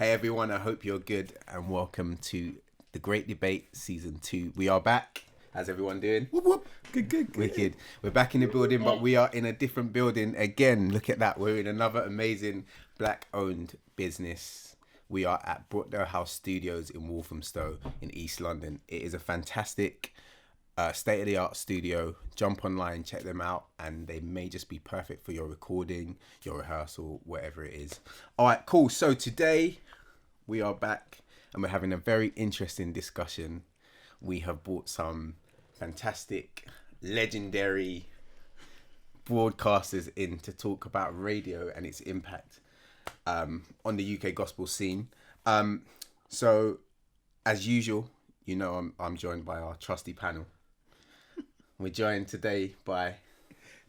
Hey everyone, I hope you're good and welcome to The Great Debate Season 2. We are back. How's everyone doing? Whoop, whoop. Good. Wicked. We're back in the building, but we are in a different building again. Look at that. We're in another amazing black-owned business. We are at Brookdale House Studios in Walthamstow in East London. It is a fantastic state-of-the-art studio. Jump online, check them out, and they may just be perfect for your recording, your rehearsal, whatever it is. All right, cool. So today we are back and we're having a very interesting discussion. We have brought some fantastic, legendary broadcasters in to talk about radio and its impact on the UK gospel scene. So, as usual, you know I'm joined by our trusty panel. We're joined today by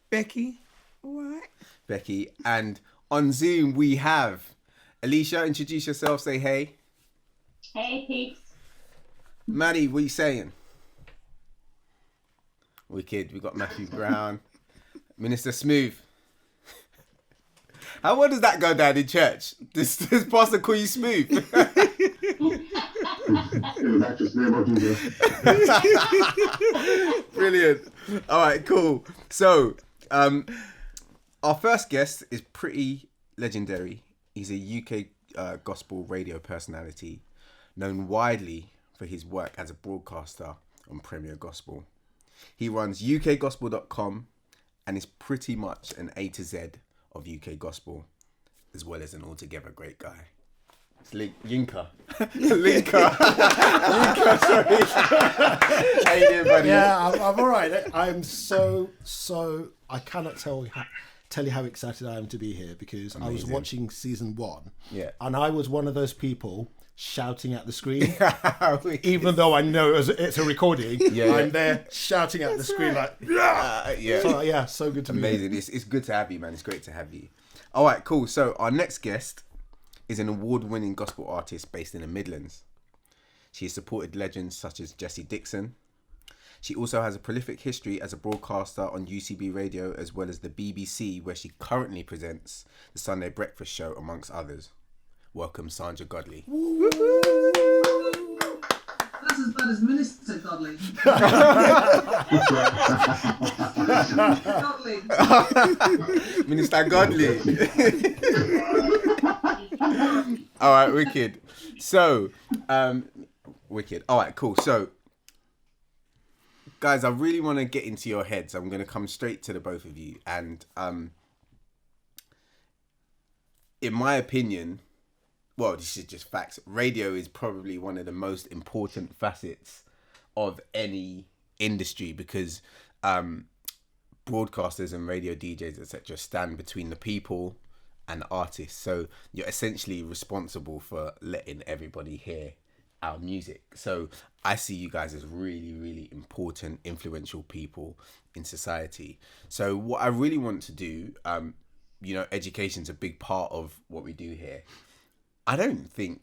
Becky. What? Becky, and on Zoom we have Alicia. Introduce yourself. Say hey. Hey peeps. Maddie, what are you saying? Wicked. We got Matthew Brown, Minister Smooth. How well does that go down in church? This pastor call you Smooth? Brilliant. All right, cool. So, our first guest is pretty legendary. He's a UK gospel radio personality, known widely for his work as a broadcaster on Premier Gospel. He runs ukgospel.com and is pretty much an A to Z of UK gospel, as well as an altogether great guy. It's Yinka. Linka, sorry. How you doing, buddy? Yeah, I'm all right. I'm so. I cannot tell you how excited I am to be here because amazing. I was watching season 1, and I was one of those people shouting at the screen, even though I know it's a recording. I'm there shouting at the screen like, so good to be here. Amazing. It's good to have you, man. It's great to have you. All right, cool. So our next guest is an award-winning gospel artist based in the Midlands. She has supported legends such as Jesse Dixon. She also has a prolific history as a broadcaster on UCB Radio as well as the BBC, where she currently presents the Sunday Breakfast Show, amongst others. Welcome, Sandra Godley. That's as bad as Minister Godley. Minister Godley. All right, wicked. So, wicked. All right, cool. So, guys, I really want to get into your heads. I'm going to come straight to the both of you. And in my opinion, well, this is just facts. Radio is probably one of the most important facets of any industry because broadcasters and radio DJs, etc., stand between the people and the artists. So you're essentially responsible for letting everybody hear our music. So I see you guys as really, really important, influential people in society. So what I really want to do, education's a big part of what we do here. I don't think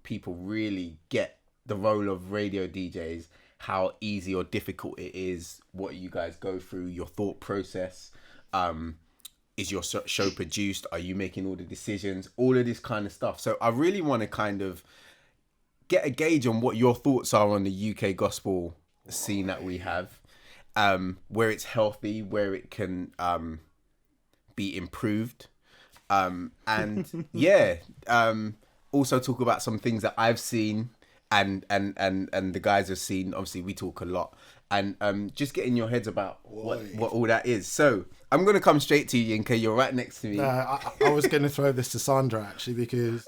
people really get the role of radio DJs, how easy or difficult it is, what you guys go through, your thought process. Is your show produced? Are you making all the decisions? All of this kind of stuff. So I really want to kind of get a gauge on what your thoughts are on the UK gospel scene that we have, where it's healthy, where it can be improved. Also talk about some things that I've seen and the guys have seen. Obviously we talk a lot, and just get in your heads about what all that is. So I'm going to come straight to you, Yinka. You're right next to me. I was going to throw this to Sandra actually because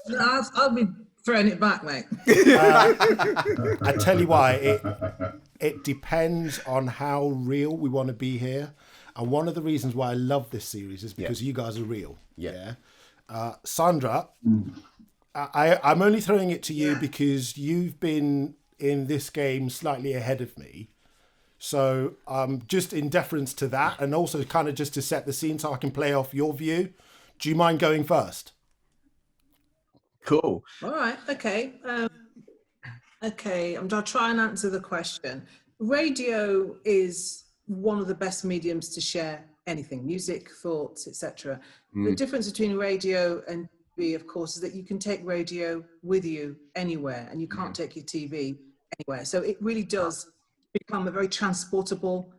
I'll be throwing it back, mate. I tell you why, it depends on how real we want to be here. And one of the reasons why I love this series is because you guys are real. Sandra, I'm only throwing it to you because you've been in this game slightly ahead of me. So just in deference to that, and also kind of just to set the scene so I can play off your view, do you mind going first? Cool. All right. Okay. I'll try and answer the question. Radio is one of the best mediums to share anything, music, thoughts, etc. The difference between radio and of course, is that you can take radio with you anywhere, and you can't take your TV anywhere. So it really does become a very transportable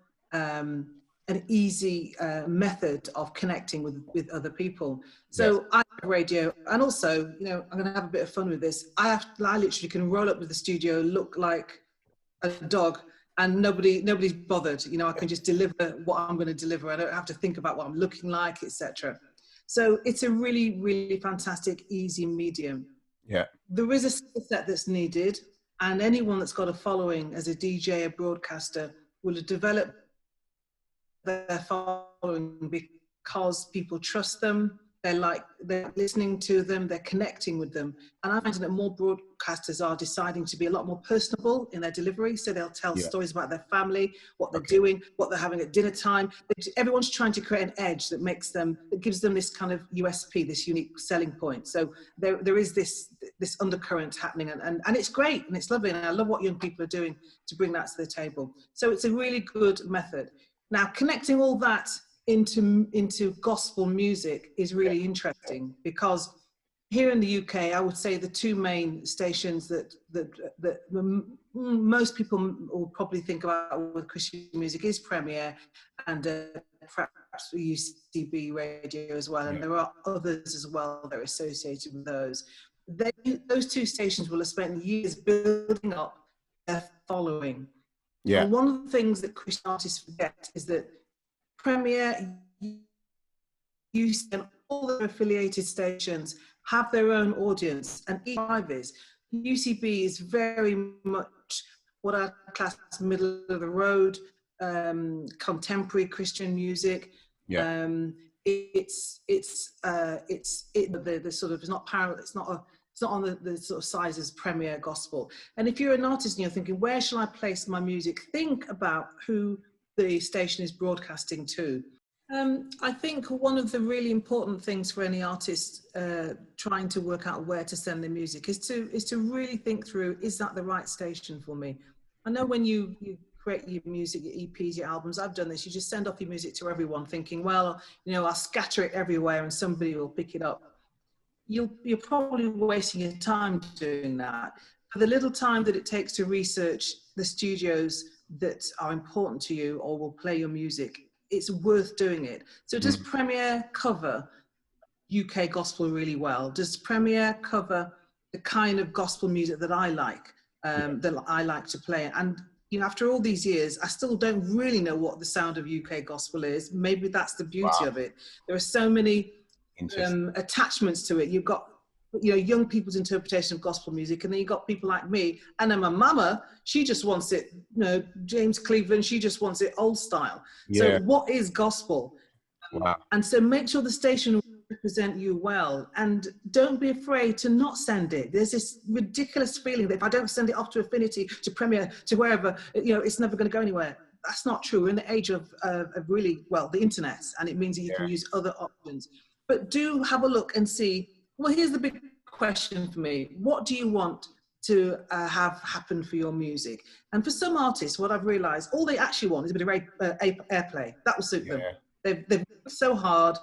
an easy method of connecting with other people. So I have radio, and also, you know, I'm going to have a bit of fun with this. I literally can roll up with the studio, look like a dog, and nobody's bothered. You know, I can just deliver what I'm going to deliver. I don't have to think about what I'm looking like, etc. So it's a really, really fantastic, easy medium. Yeah. There is a skill set that's needed, and anyone that's got a following as a DJ, a broadcaster, will have developed their following because people trust them, they're listening to them, they're connecting with them. And I find that more broadcasters are deciding to be a lot more personable in their delivery. So they'll tell stories about their family, what they're doing, what they're having at dinner time. Everyone's trying to create an edge that gives them this kind of USP, this unique selling point. So there is this undercurrent happening, and it's great and it's lovely. And I love what young people are doing to bring that to the table. So it's a really good method. Now, connecting all that into gospel music is really interesting, because here in the UK, I would say the two main stations that most people will probably think about with Christian music is Premier and perhaps UCB radio as well. And there are others as well that are associated with those. Those two stations will have spent years building up their following. Yeah. And one of the things that Christian artists forget is that Premier, UCB, and all the affiliated stations have their own audience, and each is. UCB is very much what I class as middle of the road, contemporary Christian music. Yeah. It's not parallel. It's not on the sort of size as Premier Gospel. And if you're an artist and you're thinking, where shall I place my music? Think about who the station is broadcasting to. I think one of the really important things for any artist trying to work out where to send their music is to really think through, is that the right station for me? I know when you create your music, your EPs, your albums, I've done this, you just send off your music to everyone thinking, well, you know, I'll scatter it everywhere and somebody will pick it up. You're probably wasting your time doing that. For the little time that it takes to research the studios that are important to you or will play your music, it's worth doing it. So does Premier cover UK gospel really well? Does Premier cover the kind of gospel music that I like, that I like to play? And you know, after all these years, I still don't really know what the sound of UK gospel is. Maybe that's the beauty of it. There are so many attachments to it. You've got, you know, young people's interpretation of gospel music, and then you've got people like me, and then my mama, she just wants it, you know, James Cleveland, she just wants it old style. So what is gospel? And so make sure the station will represent you well, and don't be afraid to not send it. There's this ridiculous feeling that if I don't send it off to Affinity, to Premier, to wherever, you know, it's never going to go anywhere. That's not true. We're in the age of really, well, the internet, and it means that you can use other options. But do have a look and see, well, here's the big question for me. What do you want to have happen for your music? And for some artists, what I've realized, all they actually want is a bit of airplay. That will suit them. They've worked so hard.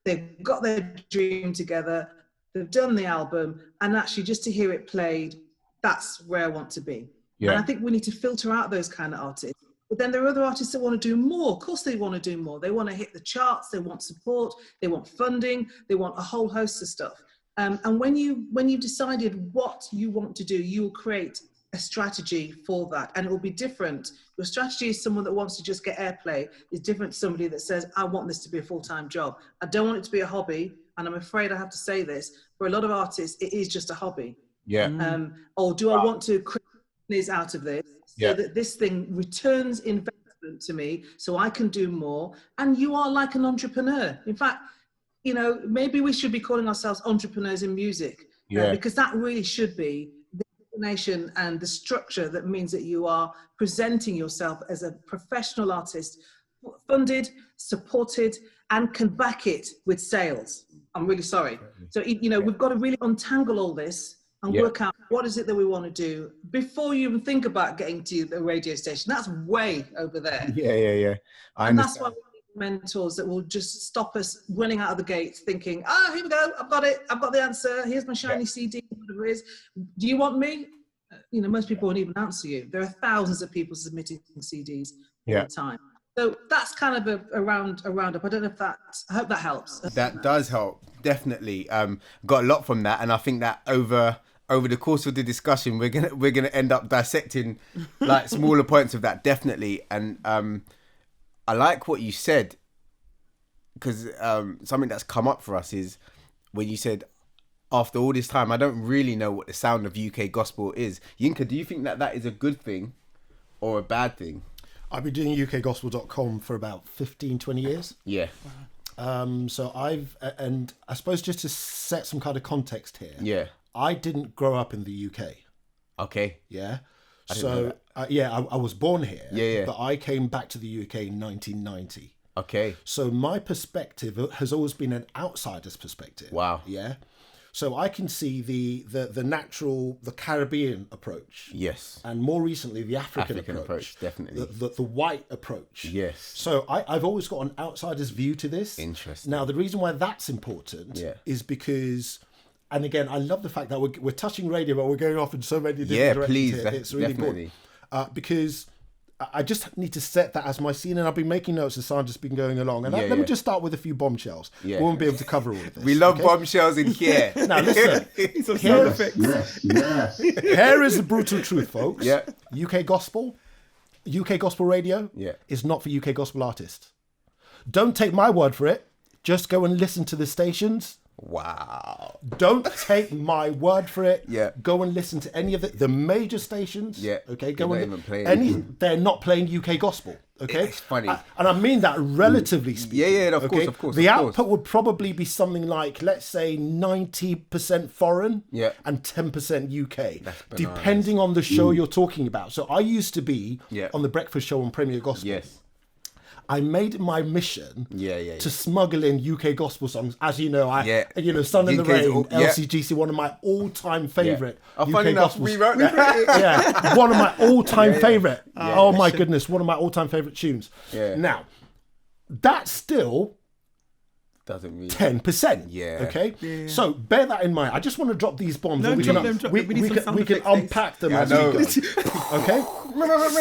They've got their dream together. They've done the album. And actually, just to hear it played, that's where I want to be. And I think we need to filter out those kind of artists. But then there are other artists that want to do more. Of course they want to do more. They want to hit the charts. They want support. They want funding. They want a whole host of stuff. And when you've decided what you want to do, you will create a strategy for that. And it will be different. Your strategy is someone that wants to just get airplay is different to somebody that says, I want this to be a full-time job. I don't want it to be a hobby. And I'm afraid I have to say this, for a lot of artists, it is just a hobby. Or do I want to create business out of this so that this thing returns investment to me so I can do more? And you are like an entrepreneur. In fact, you know, maybe we should be calling ourselves entrepreneurs in music, because that really should be the destination and the structure that means that you are presenting yourself as a professional artist, funded, supported, and can back it with sales. I'm really sorry. So, you know, we've got to really untangle all this and work out what is it that we want to do before you even think about getting to the radio station. That's way over there. I and that's why we mentors that will just stop us running out of the gates thinking, here we go, I've got the answer, here's my shiny CD, whatever it is. Do you want me? Most people won't even answer you. There are thousands of people submitting CDs all the time. So that's kind of a roundup. I don't know if I hope that helps. That does help, definitely. Got a lot from that, and I think that over the course of the discussion, we're gonna end up dissecting like smaller points of that, definitely. And I like what you said, because something that's come up for us is when you said, after all this time, I don't really know what the sound of UK gospel is. Yinka, do you think that is a good thing or a bad thing? I've been doing ukgospel.com for about 15, 20 years. Yeah. So and I suppose just to set some kind of context here. Yeah. I didn't grow up in the UK. Okay. Yeah. So, I was born here. Yeah. But I came back to the UK in 1990. Okay. So my perspective has always been an outsider's perspective. Wow. Yeah. So I can see the natural, the Caribbean approach. Yes. And more recently, the African approach. Definitely. The white approach. Yes. So I've always got an outsider's view to this. Interesting. Now, the reason why that's important is because, and again, I love the fact that we're touching radio, but we're going off in so many different directions. Please. Here. It's really definitely important. Because I just need to set that as my scene, and I've been making notes as Sandra's been going along. And let me just start with a few bombshells. Yeah. We won't be able to cover all of this. We love bombshells in here. Now listen, here is the brutal truth, folks. Yeah. UK gospel radio is not for UK gospel artists. Don't take my word for it. Just go and listen to the stations. Wow. Don't take my word for it. Yeah. Go and listen to any of the major stations. Yeah. Okay. They're not playing UK gospel. Okay. It's funny. And I mean that relatively speaking. Yeah, of course. The output would probably be something like, let's say, 90% foreign and 10% UK, depending on the show you're talking about. So I used to be on the breakfast show on Premier Gospel. Yes. I made it my mission to smuggle in UK gospel songs. As you know, Sun in the Rain, LCGC, one of my all-time favourite UK gospel. We wrote that. One of my all-time favourite. Oh my goodness, one of my all-time favourite tunes. Yeah. Now, that's still doesn't mean 10%. Yeah. Okay. Yeah. So bear that in mind. I just want to drop these bombs. No, we can unpack them as we go. Okay.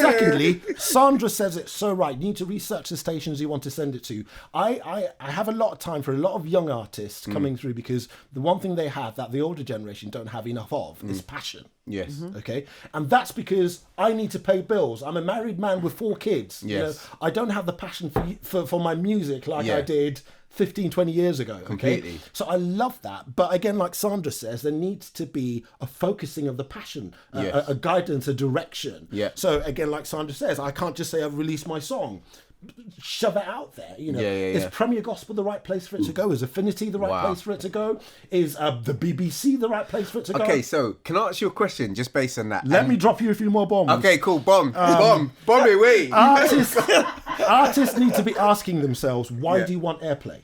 Secondly, Sandra says it so right. You need to research the stations you want to send it to. I have a lot of time for a lot of young artists coming through, because the one thing they have that the older generation don't have enough of is passion. Yes. Mm-hmm. Okay. And that's because I need to pay bills. I'm a married man with 4 kids. Yes. I don't have the passion for my music like I did 15, 20 years ago. Okay? Completely. So I love that. But again, like Sandra says, there needs to be a focusing of the passion, a guidance, a direction. Yeah. So again, like Sandra says, I can't just say I've released my song. Shove it out there. Is Premier Gospel the right place for it to go? Is Affinity the right place for it to go? Is the BBC the right place for it to go? Okay, so can I ask you a question just based on that? Let me drop you a few more bombs. Okay, cool. Bomb it, wait. Artists need to be asking themselves, why do you want airplay?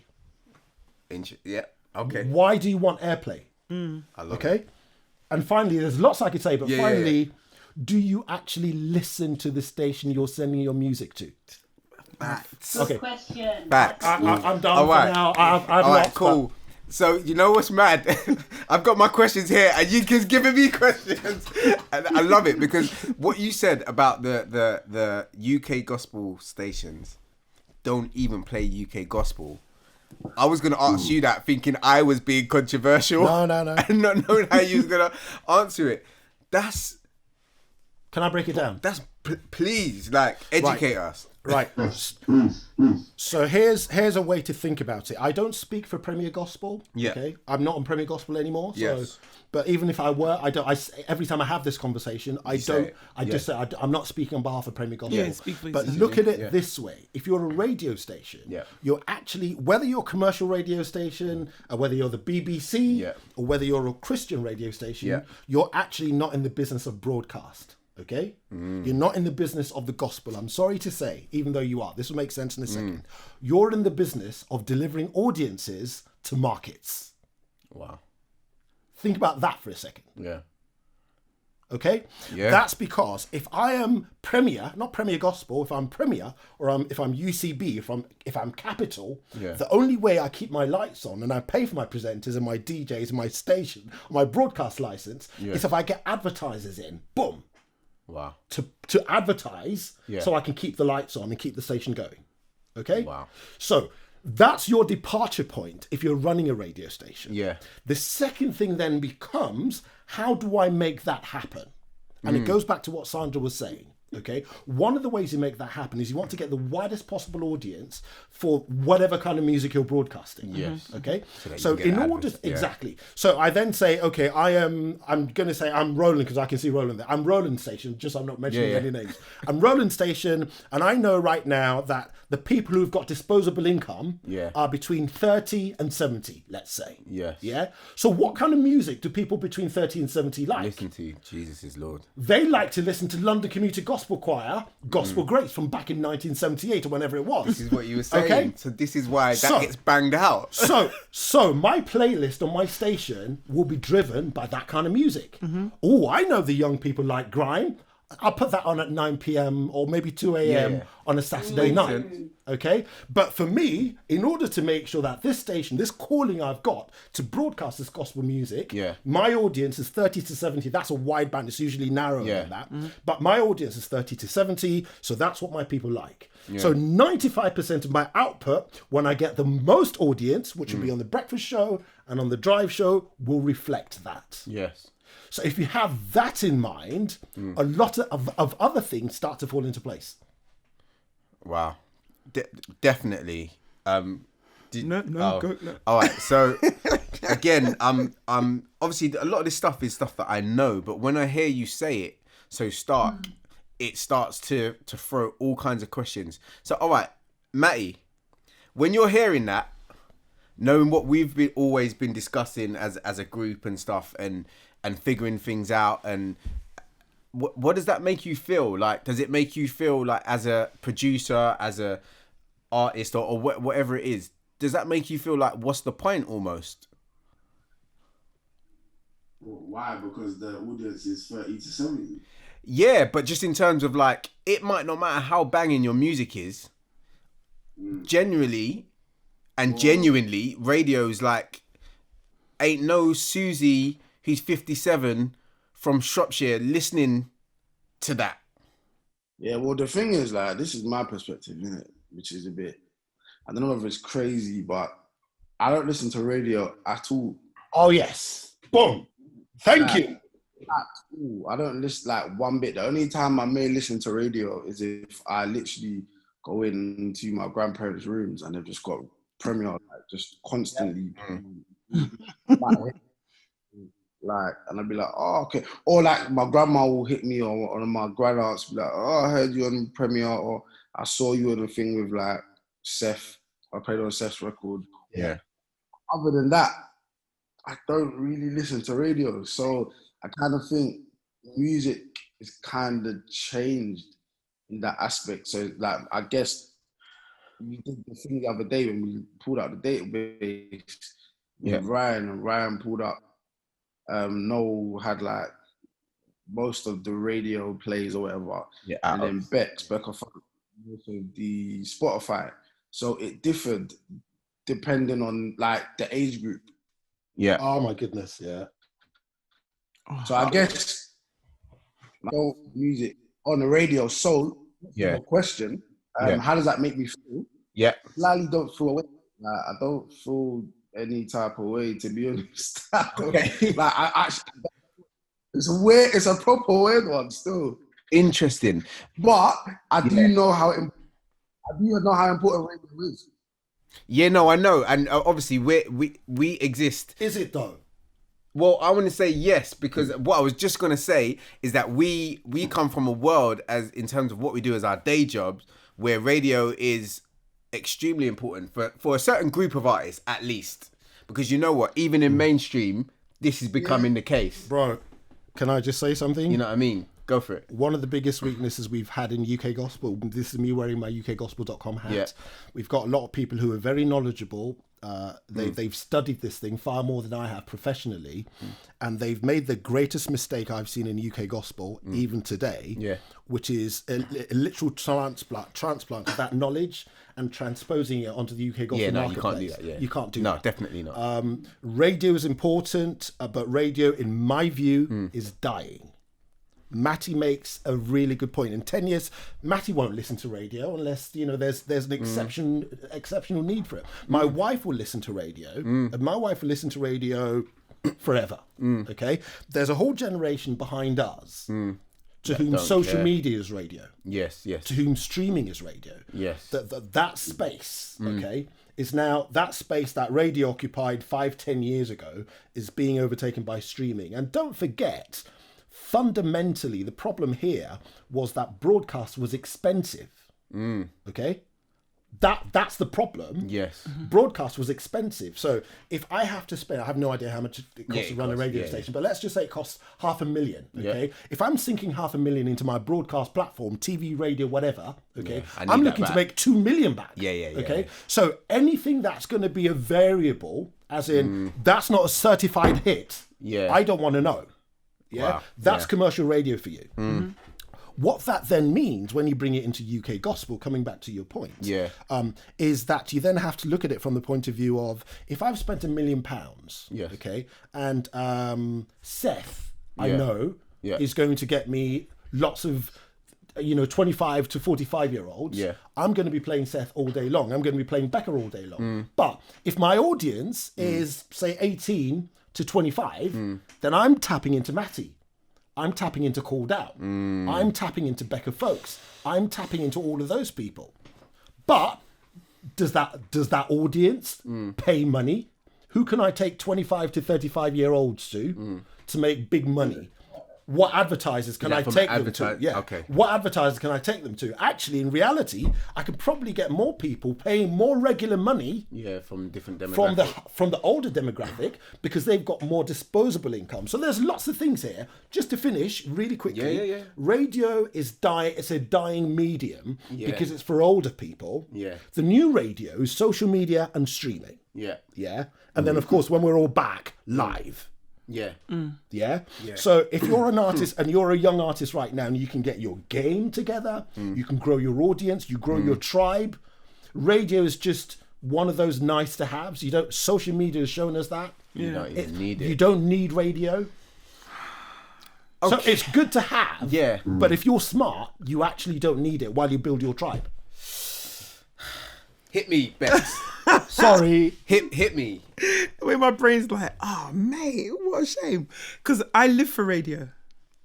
Okay. Why do you want airplay? I love it. And finally, there's lots I could say, but finally, do you actually listen to the station you're sending your music to? Facts. Good question. Facts. I'm done for now. I've lost, cool. But... So you know what's mad? I've got my questions here, and you just giving me questions, and I love it because what you said about the UK gospel stations don't even play UK gospel. I was gonna ask you that, thinking I was being controversial. No. And not knowing how you was gonna answer it. That's. Can I break it down? That's please, educate us. Right. So here's a way to think about it. I don't speak for Premier Gospel. Yeah. Okay. I'm not on Premier Gospel anymore. So, yes. But even if I were, every time I have this conversation, just say I'm not speaking on behalf of Premier Gospel. Yeah, speak for but look at it this way: if you're a radio station, you're actually, whether you're a commercial radio station, or whether you're the BBC, or whether you're a Christian radio station, you're actually not in the business of broadcast. Okay? You're not in the business of the gospel. I'm sorry to say, even though you are. This will make sense in a second. You're in the business of delivering audiences to markets. Wow. Think about that for a second. Yeah. Okay, that's because if I am Premier, not Premier Gospel, if I'm Premier or if I'm UCB, if I'm Capital, the only way I keep my lights on and I pay for my presenters and my DJs and my station, my broadcast license is if I get advertisers in, boom, to advertise, so I can keep the lights on and keep the station going. Okay, so that's your departure point if you're running a radio station. The second thing then becomes, how do I make that happen? And it goes back to what Sandra was saying. Okay, one of the ways you make that happen is you want to get the widest possible audience for whatever kind of music you're broadcasting. Okay, so in order exactly. So I then say, okay, I'm going to say I'm Roland because I can see Roland there. I'm Roland Station. Just I'm not mentioning any names. I'm Roland Station, and I know right now that the people who've got disposable income are between 30 and 70. Let's say. Yeah. So what kind of music do people between 30 and 70 like? Listen to Jesus is Lord. They like to listen to London Community Gospel Choir, Gospel Grace from back in 1978 or whenever it was. This is what you were saying. Okay? So this is why that gets banged out. so my playlist on my station will be driven by that kind of music. Oh, I know the young people like grime. I'll put that on at 9 p.m. or maybe 2 a.m. on a Saturday night. Okay? But for me, in order to make sure that this station, this calling I've got to broadcast this gospel music, my audience is 30 to 70. That's a wide band. It's usually narrower than that. But my audience is 30 to 70. So that's what my people like. So 95% of my output, when I get the most audience, which will be on the breakfast show and on the drive show, will reflect that. So if you have that in mind, a lot of other things start to fall into place. Wow. Definitely. No. All right. So again, obviously a lot of this stuff is stuff that I know, but when I hear you say it so stark, it starts to throw all kinds of questions. So, all right, Matty, when you're hearing that, knowing what we've always been discussing as a group and stuff, and figuring things out, and what does that make you feel like? Does it make you feel like, as a producer, as a artist, or whatever it is, does that make you feel like, what's the point almost? Why? Because the audience is 30 to 70. Yeah, but just in terms of like, it might not matter how banging your music is. Generally and genuinely, radio's like, ain't no Susie who's 57 from Shropshire listening to that. Yeah, well, the thing is, like, this is my perspective, innit? Which is a bit, I don't know if it's crazy, but I don't listen to radio at all. Oh, yes. Boom. Thank you. At all. I don't listen like one bit. The only time I may listen to radio is if I literally go into my grandparents' rooms and they've just got Premier, like, just constantly. Like, and I'd be like, oh, okay. Or like my grandma will hit me, or my grandaunt's be like, oh, I heard you on Premier, or I saw you on the thing with like Seth. I played on Seth's record. Yeah. Other than that, I don't really listen to radio. So I kind of think music is kind of changed in that aspect. So like, I guess we did the thing the other day when we pulled out the database with Ryan, and Ryan pulled up, Noel had like most of the radio plays or whatever, and then Beck's most of the Spotify. So it differed depending on like the age group. Yeah. Oh my goodness. Yeah. So I guess music on the radio. So question, how does that make me feel? Yeah. I slightly don't feel away. I don't feel any type of way, to be honest. Okay. Like I actually, it's weird. It's a proper weird one still. Interesting. But I do know how important radio is. Yeah, no, I know, and obviously we exist. Is it though? Well, I want to say yes, because what I was just going to say is that we come from a world, as in terms of what we do as our day jobs, where radio is extremely important for a certain group of artists, at least. Because you know what, even in mainstream, this is becoming the case. Bro, can I just say something? You know what I mean? Go for it. One of the biggest weaknesses we've had in UK Gospel, this is me wearing my ukgospel.com hat. Yeah. We've got a lot of people who are very knowledgeable. They've studied this thing far more than I have professionally. and they've made the greatest mistake I've seen in UK gospel even today, which is a literal transplant of that knowledge and transposing it onto the UK gospel marketplace. You can't do that. You can't do that. No, definitely not. Radio is important, but radio, in my view, is dying. Matty makes a really good point. In 10 years, Matty won't listen to radio unless, there's an exceptional need for it. My wife will listen to radio, and my wife will listen to radio forever. Okay? There's a whole generation behind us to whom social media is radio. Yes. To whom streaming is radio. Yes. That space, okay, is now that space that radio occupied 5-10 years ago is being overtaken by streaming. And don't forget, fundamentally, the problem here was that broadcast was expensive. Okay? That's the problem. Yes. Broadcast was expensive. So if I have to spend, I have no idea how much it costs to run a radio station, but let's just say it costs $500,000. Okay. Yeah. If I'm sinking $500,000 into my broadcast platform, TV, radio, whatever, okay, I'm looking to make $2 million back. Okay. So anything that's going to be a variable, as in that's not a certified hit, I don't want to know. Yeah. That's commercial radio for you. What that then means when you bring it into UK gospel, coming back to your point, is that you then have to look at it from the point of view of, if I've spent £1 million, okay, and Seth, I know, is going to get me lots of 25 to 45-year-olds, I'm going to be playing Seth all day long. I'm going to be playing Becca all day long. But if my audience is, say, 18 to 25, then I'm tapping into Matty. I'm tapping into Called Out. I'm tapping into Becca Folks. I'm tapping into all of those people. But does that audience pay money? Who can I take 25 to 35-year-olds to make big money? What advertisers can I take them to? Okay. What advertisers can I take them to? Actually, in reality, I could probably get more people paying more regular money. From different demographic. From the older demographic, because they've got more disposable income. So there's lots of things here. Just to finish really quickly, radio is it's a dying medium because it's for older people. The new radio is social media and streaming. And then of course when we're all back, live. So if you're an artist and you're a young artist right now and you can get your game together, you can grow your audience, you grow your tribe. Radio is just one of those nice to haves. Social media has shown us that. You don't even need it. You don't need radio. So it's good to have. But if you're smart, you actually don't need it while you build your tribe. Hit me, Bex. Sorry. Hit me. The way my brain's like, oh, mate, what a shame. Because I live for radio.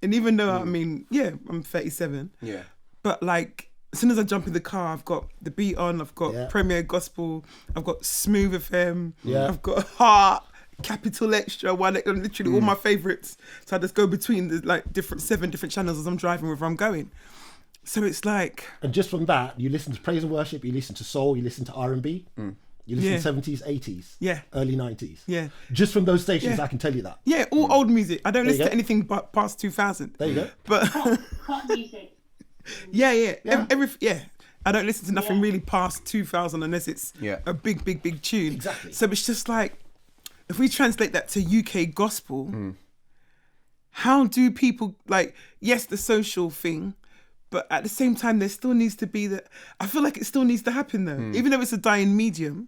And even though, I'm 37. But like, as soon as I jump in the car, I've got the beat on, I've got Premier Gospel, I've got Smooth FM, I've got Heart, Capital Extra, literally all my favourites. So I just go between the 7 different channels as I'm driving wherever I'm going. So it's like... And just from that, you listen to praise and worship, you listen to soul, you listen to R&B, you listen to 70s, 80s, early 90s. Just from those stations, I can tell you that. All old music. I don't listen to anything but past 2000. There you go. But Pop music. I don't listen to nothing really past 2000 unless it's a big tune. Exactly. So it's just like, if we translate that to UK gospel, how do people, yes, the social thing, but at the same time, there still needs to be I feel like it still needs to happen though. Even though it's a dying medium,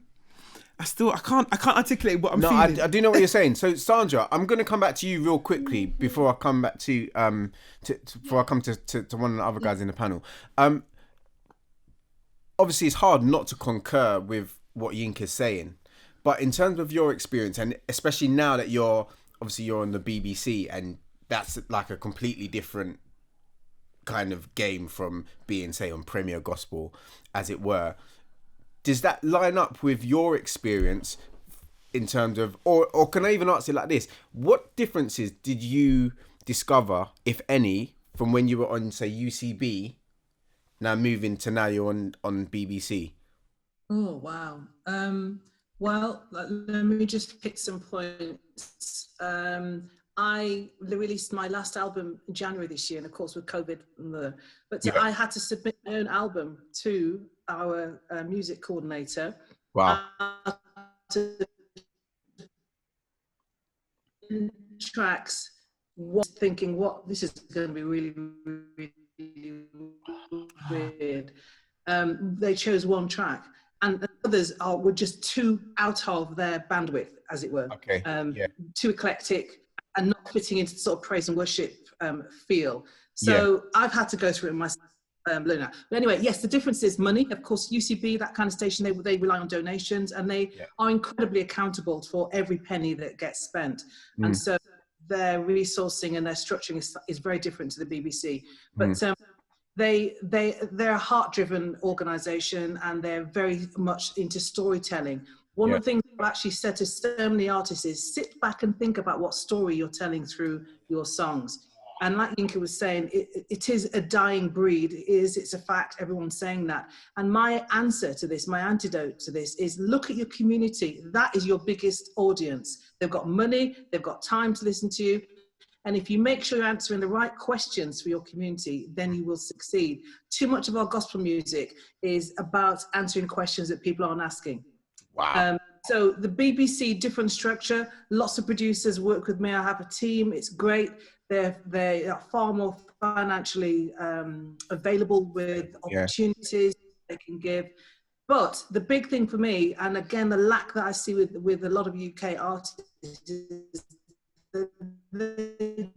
I can't articulate what I'm feeling. No, I do know what you're saying. So Sandra, I'm going to come back to you real quickly before I come back to before I come to one of the other guys in the panel. Obviously, it's hard not to concur with what Yink is saying, but in terms of your experience, and especially now that you're on the BBC, and that's like a completely different kind of game from being, say, on Premier Gospel, as it were. Does that line up with your experience in terms of, or can I even ask it like this? What differences did you discover, if any, from when you were on, say, UCB, now moving to now you're on BBC? Oh, wow. Well, let me just hit some points. I released my last album in January this year, and of course with COVID, I had to submit my own album to our music coordinator. Wow. tracks was thinking, what, this is going to be really, really weird. They chose one track, and others were just too out of their bandwidth, as it were. Okay. Too eclectic and not fitting into the sort of praise and worship feel. So I've had to go through it myself. Luna. But anyway, yes, the difference is money. Of course, UCB, that kind of station, they rely on donations, and they are incredibly accountable for every penny that gets spent. And so their resourcing and their structuring is very different to the BBC. But they're a heart-driven organisation, and they're very much into storytelling. One of the things I've actually said to so many artists is sit back and think about what story you're telling through your songs. And like Yinka was saying, it is a dying breed. It's a fact. Everyone's saying that. And my answer to this, my antidote to this is look at your community. That is your biggest audience. They've got money. They've got time to listen to you. And if you make sure you're answering the right questions for your community, then you will succeed. Too much of our gospel music is about answering questions that people aren't asking. Wow. So the BBC, different structure. Lots of producers work with me. I have a team. It's great. They are far more financially available with opportunities they can give. But the big thing for me, and again, the lack that I see with a lot of UK artists, is that they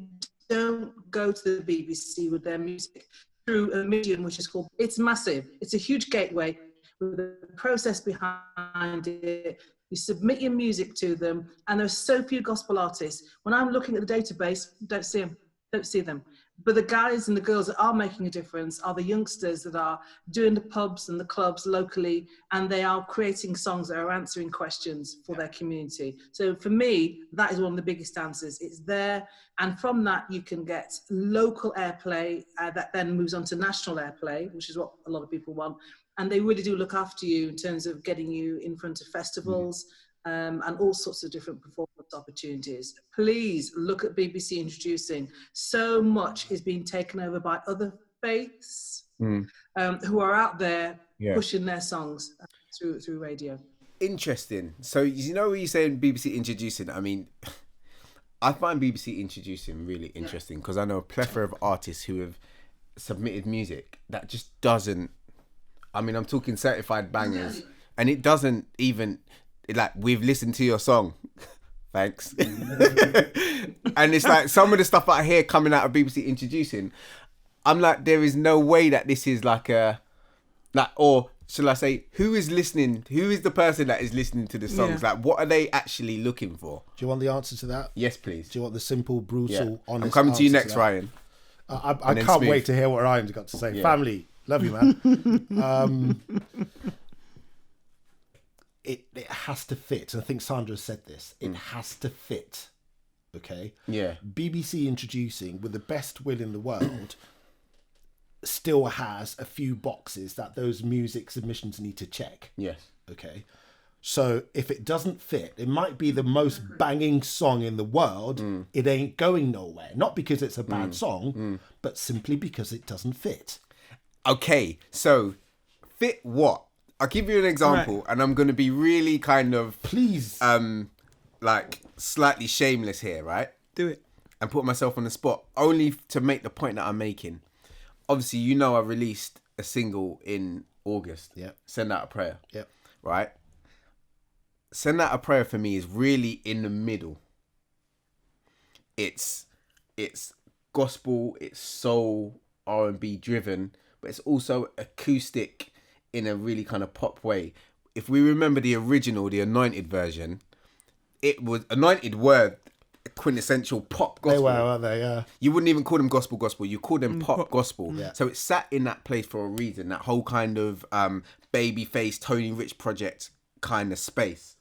don't go to the BBC with their music through a medium which is called, it's massive. It's a huge gateway with a process behind it. You submit your music to them, and there are so few gospel artists. When I'm looking at the database, don't see them. But the guys and the girls that are making a difference are the youngsters that are doing the pubs and the clubs locally, and they are creating songs that are answering questions for their community. So for me, that is one of the biggest answers. It's there, and from that you can get local airplay that then moves on to national airplay, which is what a lot of people want. And they really do look after you in terms of getting you in front of festivals and all sorts of different performance opportunities. Please look at BBC Introducing. So much is being taken over by other faiths who are out there pushing their songs through radio. Interesting. So, you know, when you're saying BBC Introducing, I mean, I find BBC Introducing really interesting because I know a plethora of artists who have submitted music that just doesn't, I mean, I'm talking certified bangers, and it doesn't even, like, we've listened to your song, thanks. And it's like some of the stuff I hear coming out of BBC Introducing, I'm like, there is no way that this is like a, like, or shall I say, who is listening? Who is the person that is listening to the songs? Like, what are they actually looking for? Do you want the answer to that? Yes, please. Do you want the simple, brutal, honest I'm coming to you next, to Ryan. I can't wait to hear what Ryan's got to say. Family, love you, man. It has to fit. And I think Sandra said this. It has to fit. Okay? Yeah. BBC Introducing, with the best will in the world, still has a few boxes that those music submissions need to check. Yes. Okay? So if it doesn't fit, it might be the most banging song in the world. It ain't going nowhere. Not because it's a bad song, but simply because it doesn't fit. Okay, so fit what? I'll give you an example, and I'm going to be really kind of... Please. Like, slightly shameless here, right? Do it. And put myself on the spot, only to make the point that I'm making. Obviously, you know I released a single in August. Yeah. Send Out a Prayer. Yeah. Right? Send Out a Prayer for me is really in the middle. It's gospel, it's soul, R&B driven, but it's also acoustic in a really kind of pop way. If we remember the original, the Anointed version, it was Anointed were quintessential pop gospel. They were, weren't they? Yeah. You wouldn't even call them gospel. You call them pop gospel. Yeah. So it sat in that place for a reason. That whole kind of Babyface, Tony Rich project kind of space.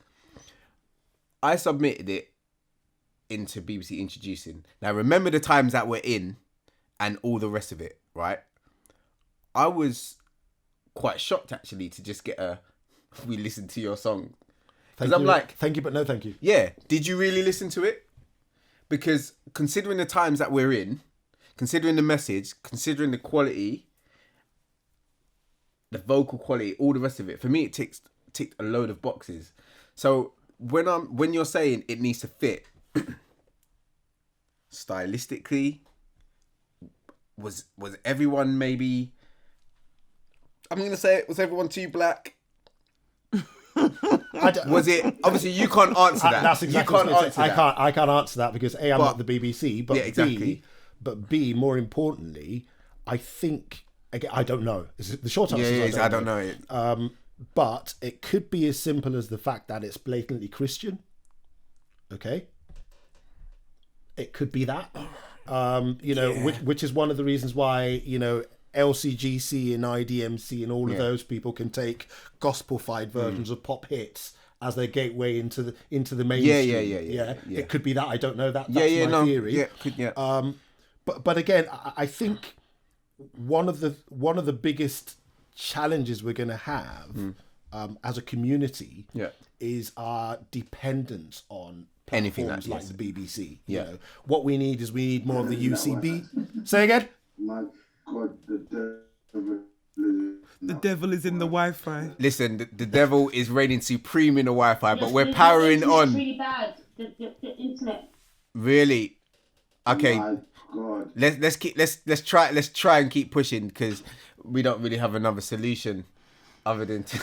I submitted it into BBC Introducing. Now remember the times that we're in, and all the rest of it, right? I was quite shocked actually to just get we listened to your song. Because I'm like, thank you, but no thank you. Yeah. Did you really listen to it? Because considering the times that we're in, considering the message, considering the quality, the vocal quality, all the rest of it, for me it ticked a load of boxes. So when you're saying it needs to fit, stylistically? Was everyone maybe? I'm gonna say it. Was everyone too black? Was it? Obviously, you can't answer that. That's exactly you can't answer that. I can't answer that because A, I'm not the BBC, but yeah, exactly. B, more importantly, I think again, I don't know. The short answer is I don't know. But it could be as simple as the fact that it's blatantly Christian. Okay, it could be that. Which is one of the reasons why LCGC and IDMC and all of those people can take gospel-fied versions of pop hits as their gateway into the mainstream. Yeah. It could be that. I don't know that. That's my theory. But again, I think one of the biggest challenges we're going to have as a community is our dependence on platforms like the BBC. You know, what we need more of the UCB. Say again. My God, the devil is in the Wi-Fi. Listen, the devil is reigning supreme in the Wi-Fi, but we're powering on. It's really bad. The internet. Really? Okay. My God. Let's try and keep pushing because we don't really have another solution other than to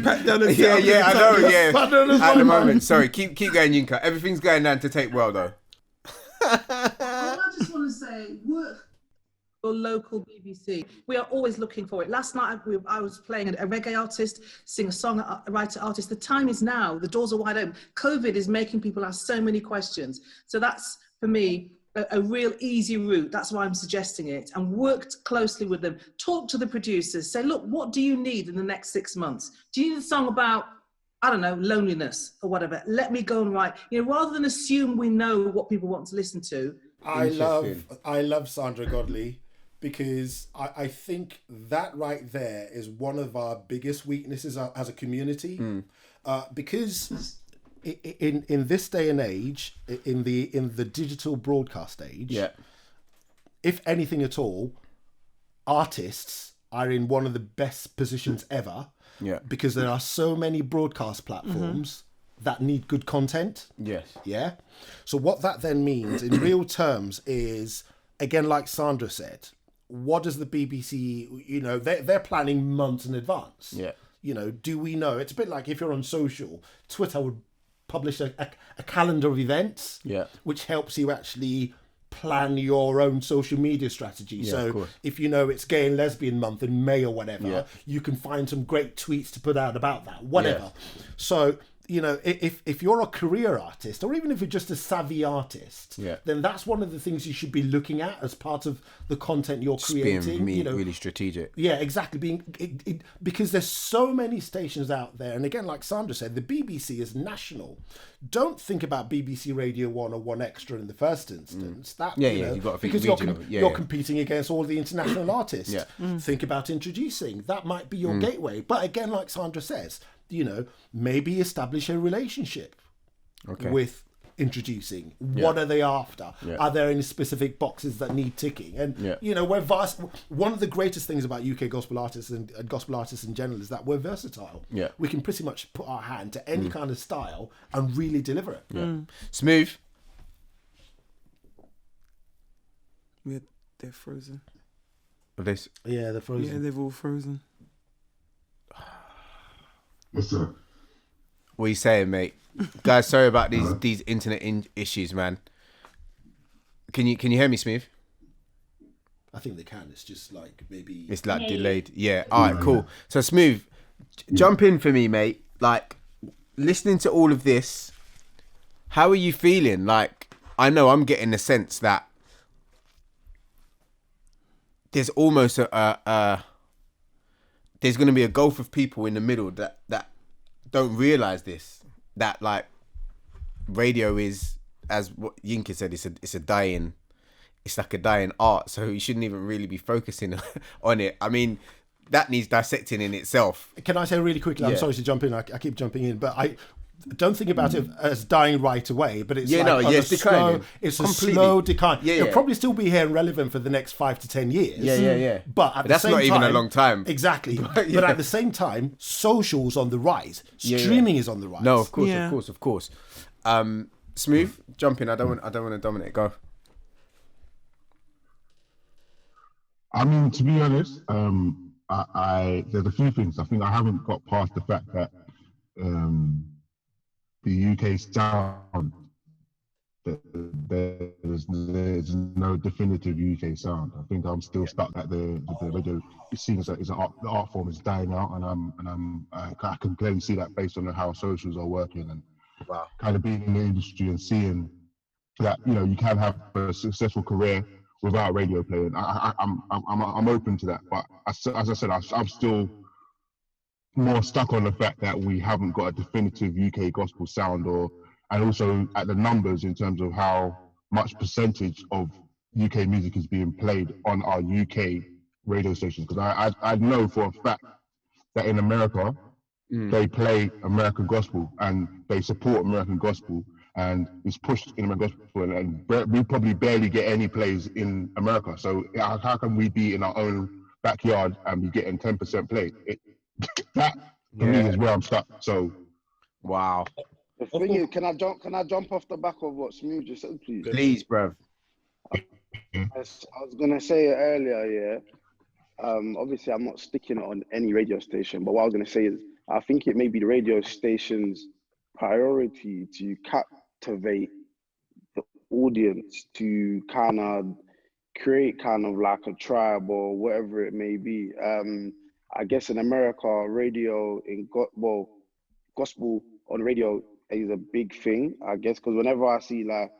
Pat down and I know. At the moment, mind. sorry. Keep going, Yinka. Everything's going down to take well though. I just want to say, work for local BBC. We are always looking for it. Last night I was playing a reggae artist, singer-songwriter artist. The time is now. The doors are wide open. COVID is making people ask so many questions. So that's, for me, a real easy route. That's why I'm suggesting it. And worked closely with them. Talk to the producers. Say, look, what do you need in the next 6 months? Do you need a song about, I don't know, loneliness or whatever? Let me go and write. Rather than assume we know what people want to listen to. I love Sandra Godley because I think that right there is one of our biggest weaknesses as a community. Because in this day and age, in the digital broadcast age, if anything at all, artists are in one of the best positions ever. Because there are so many broadcast platforms that need good content. Yeah. So what that then means in real terms is, again, like Sandra said, what does the BBC, they're planning months in advance. Do we know? It's a bit like if you're on social, Twitter would publish a calendar of events, which helps you actually plan your own social media strategy. So if it's Gay and Lesbian Month in May or whatever, you can find some great tweets to put out about that, whatever. So, if you're a career artist or even if you're just a savvy artist, then that's one of the things you should be looking at as part of the content you're creating. Being really strategic. Yeah, exactly. Because there's so many stations out there. And again, like Sandra said, the BBC is national. Don't think about BBC Radio 1 or 1 Extra in the first instance. You've got to think because regional. you're competing against all the international artists. Think about introducing. That might be your gateway. But again, like Sandra says, maybe establish a relationship with introducing. What are they after? Are there any specific boxes that need ticking? And we're vast. One of the greatest things about UK gospel artists and gospel artists in general is that we're versatile. We can pretty much put our hand to any kind of style and really deliver it. Smooth. They're frozen. This. Yeah, they're frozen. Yeah, they've all frozen. What's up? What are you saying, mate? Guys, sorry about these internet issues, man. Can you hear me, Smooth? I think they can. It's just like maybe it's like delayed. Yeah. All right. Cool. So Smooth, jump in for me, mate. Like listening to all of this, how are you feeling? Like I know I'm getting the sense that there's almost there's going to be a gulf of people in the middle that don't realise this. That like radio is, as what Yinka said, it's like a dying art. So you shouldn't even really be focusing on it. I mean, that needs dissecting in itself. Can I say really quickly? I'm sorry to jump in. I keep jumping in, but I don't think about it as dying right away, but it's it's declining. It's a slow decline. It'll probably still be here and relevant for the next 5 to 10 years. But that's not even a long time. Exactly. But at the same time, social's on the rise. Streaming is on the rise. No, of course. Smooth, jump in. I don't want to dominate. Go. I mean, to be honest, there's a few things. I think I haven't got past the fact that the UK sound, there's no definitive UK sound. I think I'm still stuck at the radio. It seems that the art form is dying out, and I can clearly see that based on how socials are working and kind of being in the industry and seeing that you can have a successful career without radio playing. I'm open to that, but as I said, I'm still more stuck on the fact that we haven't got a definitive UK gospel sound, and also at the numbers in terms of how much percentage of UK music is being played on our UK radio stations. Because I know for a fact that in America, they play American gospel and they support American gospel, and it's pushed in American gospel, and we probably barely get any plays in America. So how can we be in our own backyard and be getting 10% play? That for me is where I'm stuck. So, wow. The thing is, can I jump off the back of what Smooth just said, please? Please, bruv. I was gonna say it earlier, obviously I'm not sticking it on any radio station, but what I was gonna say is I think it may be the radio station's priority to captivate the audience, to kind of create kind of like a tribe or whatever it may be. I guess in America, radio gospel on radio is a big thing, I guess, because whenever I see like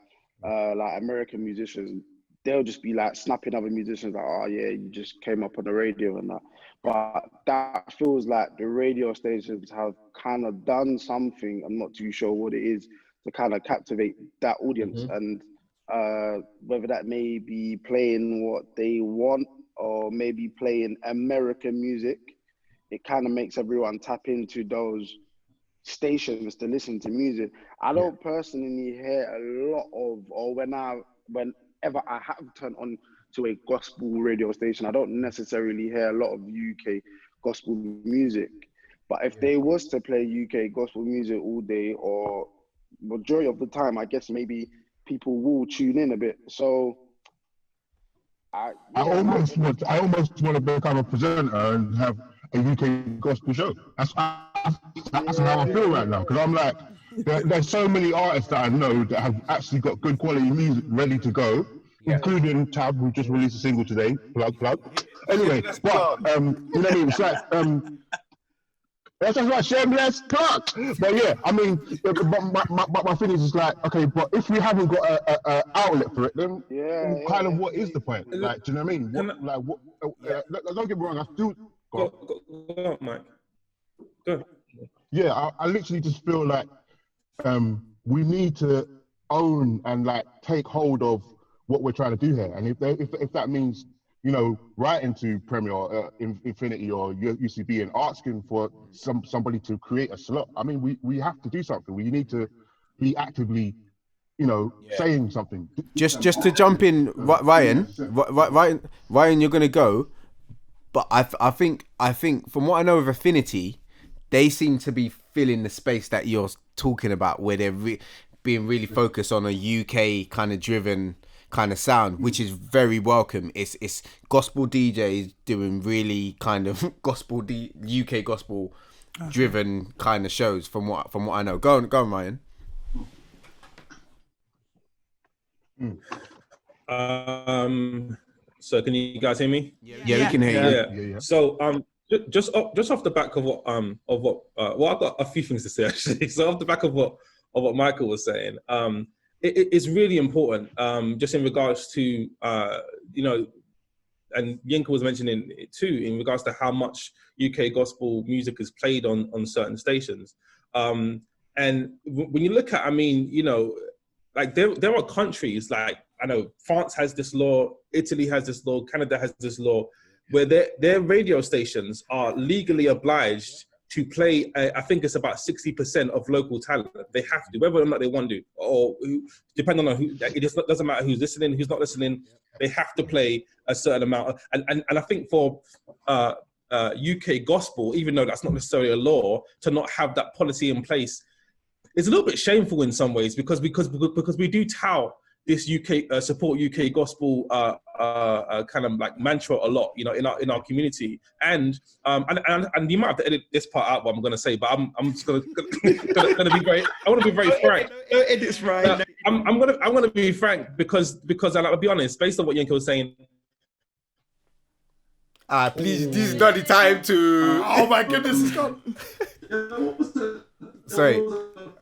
American musicians, they'll just be like snapping other musicians like, oh yeah, you just came up on the radio and that. But that feels like the radio stations have kind of done something, I'm not too sure what it is, to kind of captivate that audience. And whether that may be playing what they want or maybe playing American music, it kind of makes everyone tap into those stations to listen to music. I don't personally hear a lot of, or whenever I have turned on to a gospel radio station, I don't necessarily hear a lot of UK gospel music. But if they was to play UK gospel music all day, or majority of the time, I guess maybe people will tune in a bit. So I almost want to become a presenter and have a UK gospel show. That's how I feel right now, because I'm like, there's so many artists that I know that have actually got good quality music ready to go, including Tab, who just released a single today. Plug. Anyway, but you know what I mean? It's like that's right, shameless plug. But yeah, I mean, but my thing is just like, okay, but if we haven't got a outlet for it, then kind of what is the point? Like, do you know what I mean? Don't get me wrong, I still go on, Mike. Go. Yeah, I literally just feel like we need to own and like take hold of what we're trying to do here, and if that means, you know, writing to Premier, Infinity or UCB and asking for somebody to create a slot. I mean, we have to do something. We need to be actively, you know, saying something. Just to jump in, Ryan, you're gonna go, but I think from what I know of Affinity, they seem to be filling the space that you're talking about, where they're being really focused on a UK kind of driven kind of sound, which is very welcome. It's gospel DJs doing really kind of UK gospel driven kind of shows from what I know. Go on, Ryan. So can you guys hear me? Yeah, we can hear you. Yeah. So just off the back of what I've got a few things to say actually. So off the back of what Michael was saying, it's really important, just in regards to, you know, and Yinka was mentioning it too, in regards to how much UK gospel music is played on certain stations. And when you look at, I mean, you know, like there are countries like, I know France has this law, Italy has this law, Canada has this law, where their radio stations are legally obliged to play, I think it's about 60% of local talent. They have to, whether or not they want to, or depending on who, it just doesn't matter who's listening, who's not listening, they have to play a certain amount. And I think for UK gospel, even though that's not necessarily a law, to not have that policy in place, it's a little bit shameful in some ways, because we do tout this UK support UK gospel kind of like mantra a lot, you know, in our community, and you might have to edit this part out, what I'm going to say, but I'm just going to be very. I want to be very frank. No edits, right? I'm gonna be frank because I'll be honest, based on what Yenko was saying. Please, this is not the time to. Oh my goodness, it's gone. Sorry.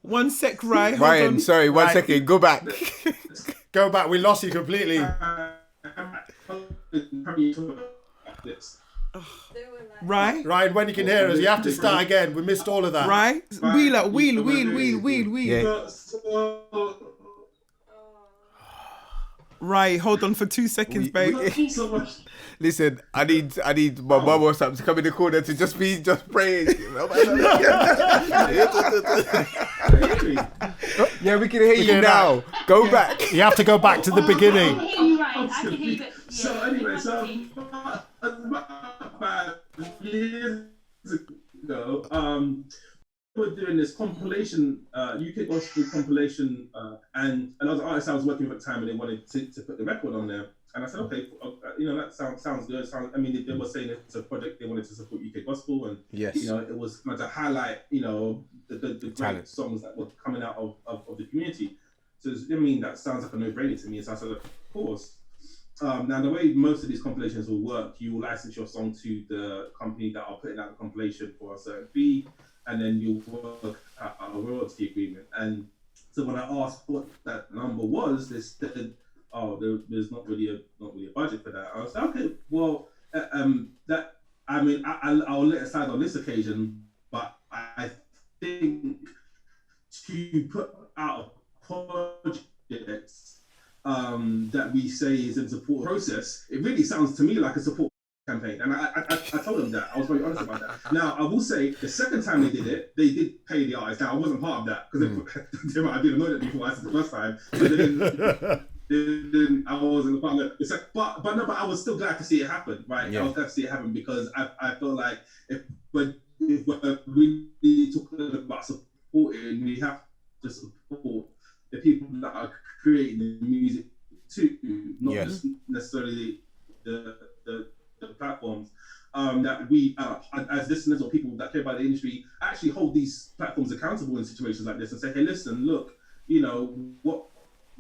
1 sec, Ryan. Ryan, sorry, 1 second. Go back. Go back. We lost you completely. Right? Ryan, when you can hear us, you have to start again. We missed all of that. Right? Wheel. Yeah. Right, hold on for 2 seconds, babe. Listen, I need my mum or something to come in the corner to just praying. Yeah, we can hear you now. Go back. You have to go back to the beginning. I can hear you right. I can hear you. So anyway, about 5 years ago, we were doing this compilation, UK gospel compilation, and I was an artist I was working with at the time, and they wanted to put the record on there. And I said, okay, you know, that sounds good. I mean, they were saying it's a project they wanted to support UK gospel, and yes, you know, it was meant to highlight, you know, the great songs that were coming out of the community. So I mean, that sounds like a no-brainer to me. So I said, of course. Now, the way most of these compilations will work, you will license your song to the company that are putting out the compilation for a certain fee, and then you'll work out a royalty agreement. And so when I asked what that number was, they said, "Oh, there's not really a budget for that." I was like, "Okay, well, that I mean, I'll let it aside on this occasion, but I think to put out a project that we say is a support process, it really sounds to me like a support campaign." And I told them that. I was very honest about that. Now, I will say, the second time they did it, they did pay the artist. Now, I wasn't part of that, because they might have been annoyed at me before I said the first time. So then I wasn't a part of it. But I was still glad to see it happen, right? Yeah. I was glad to see it happen, because I feel like if we're really talking about supporting, we have to support the people that are creating the music too, not just necessarily the platforms. That we, as listeners or people that care about the industry, actually hold these platforms accountable in situations like this and say, hey, listen, look, you know,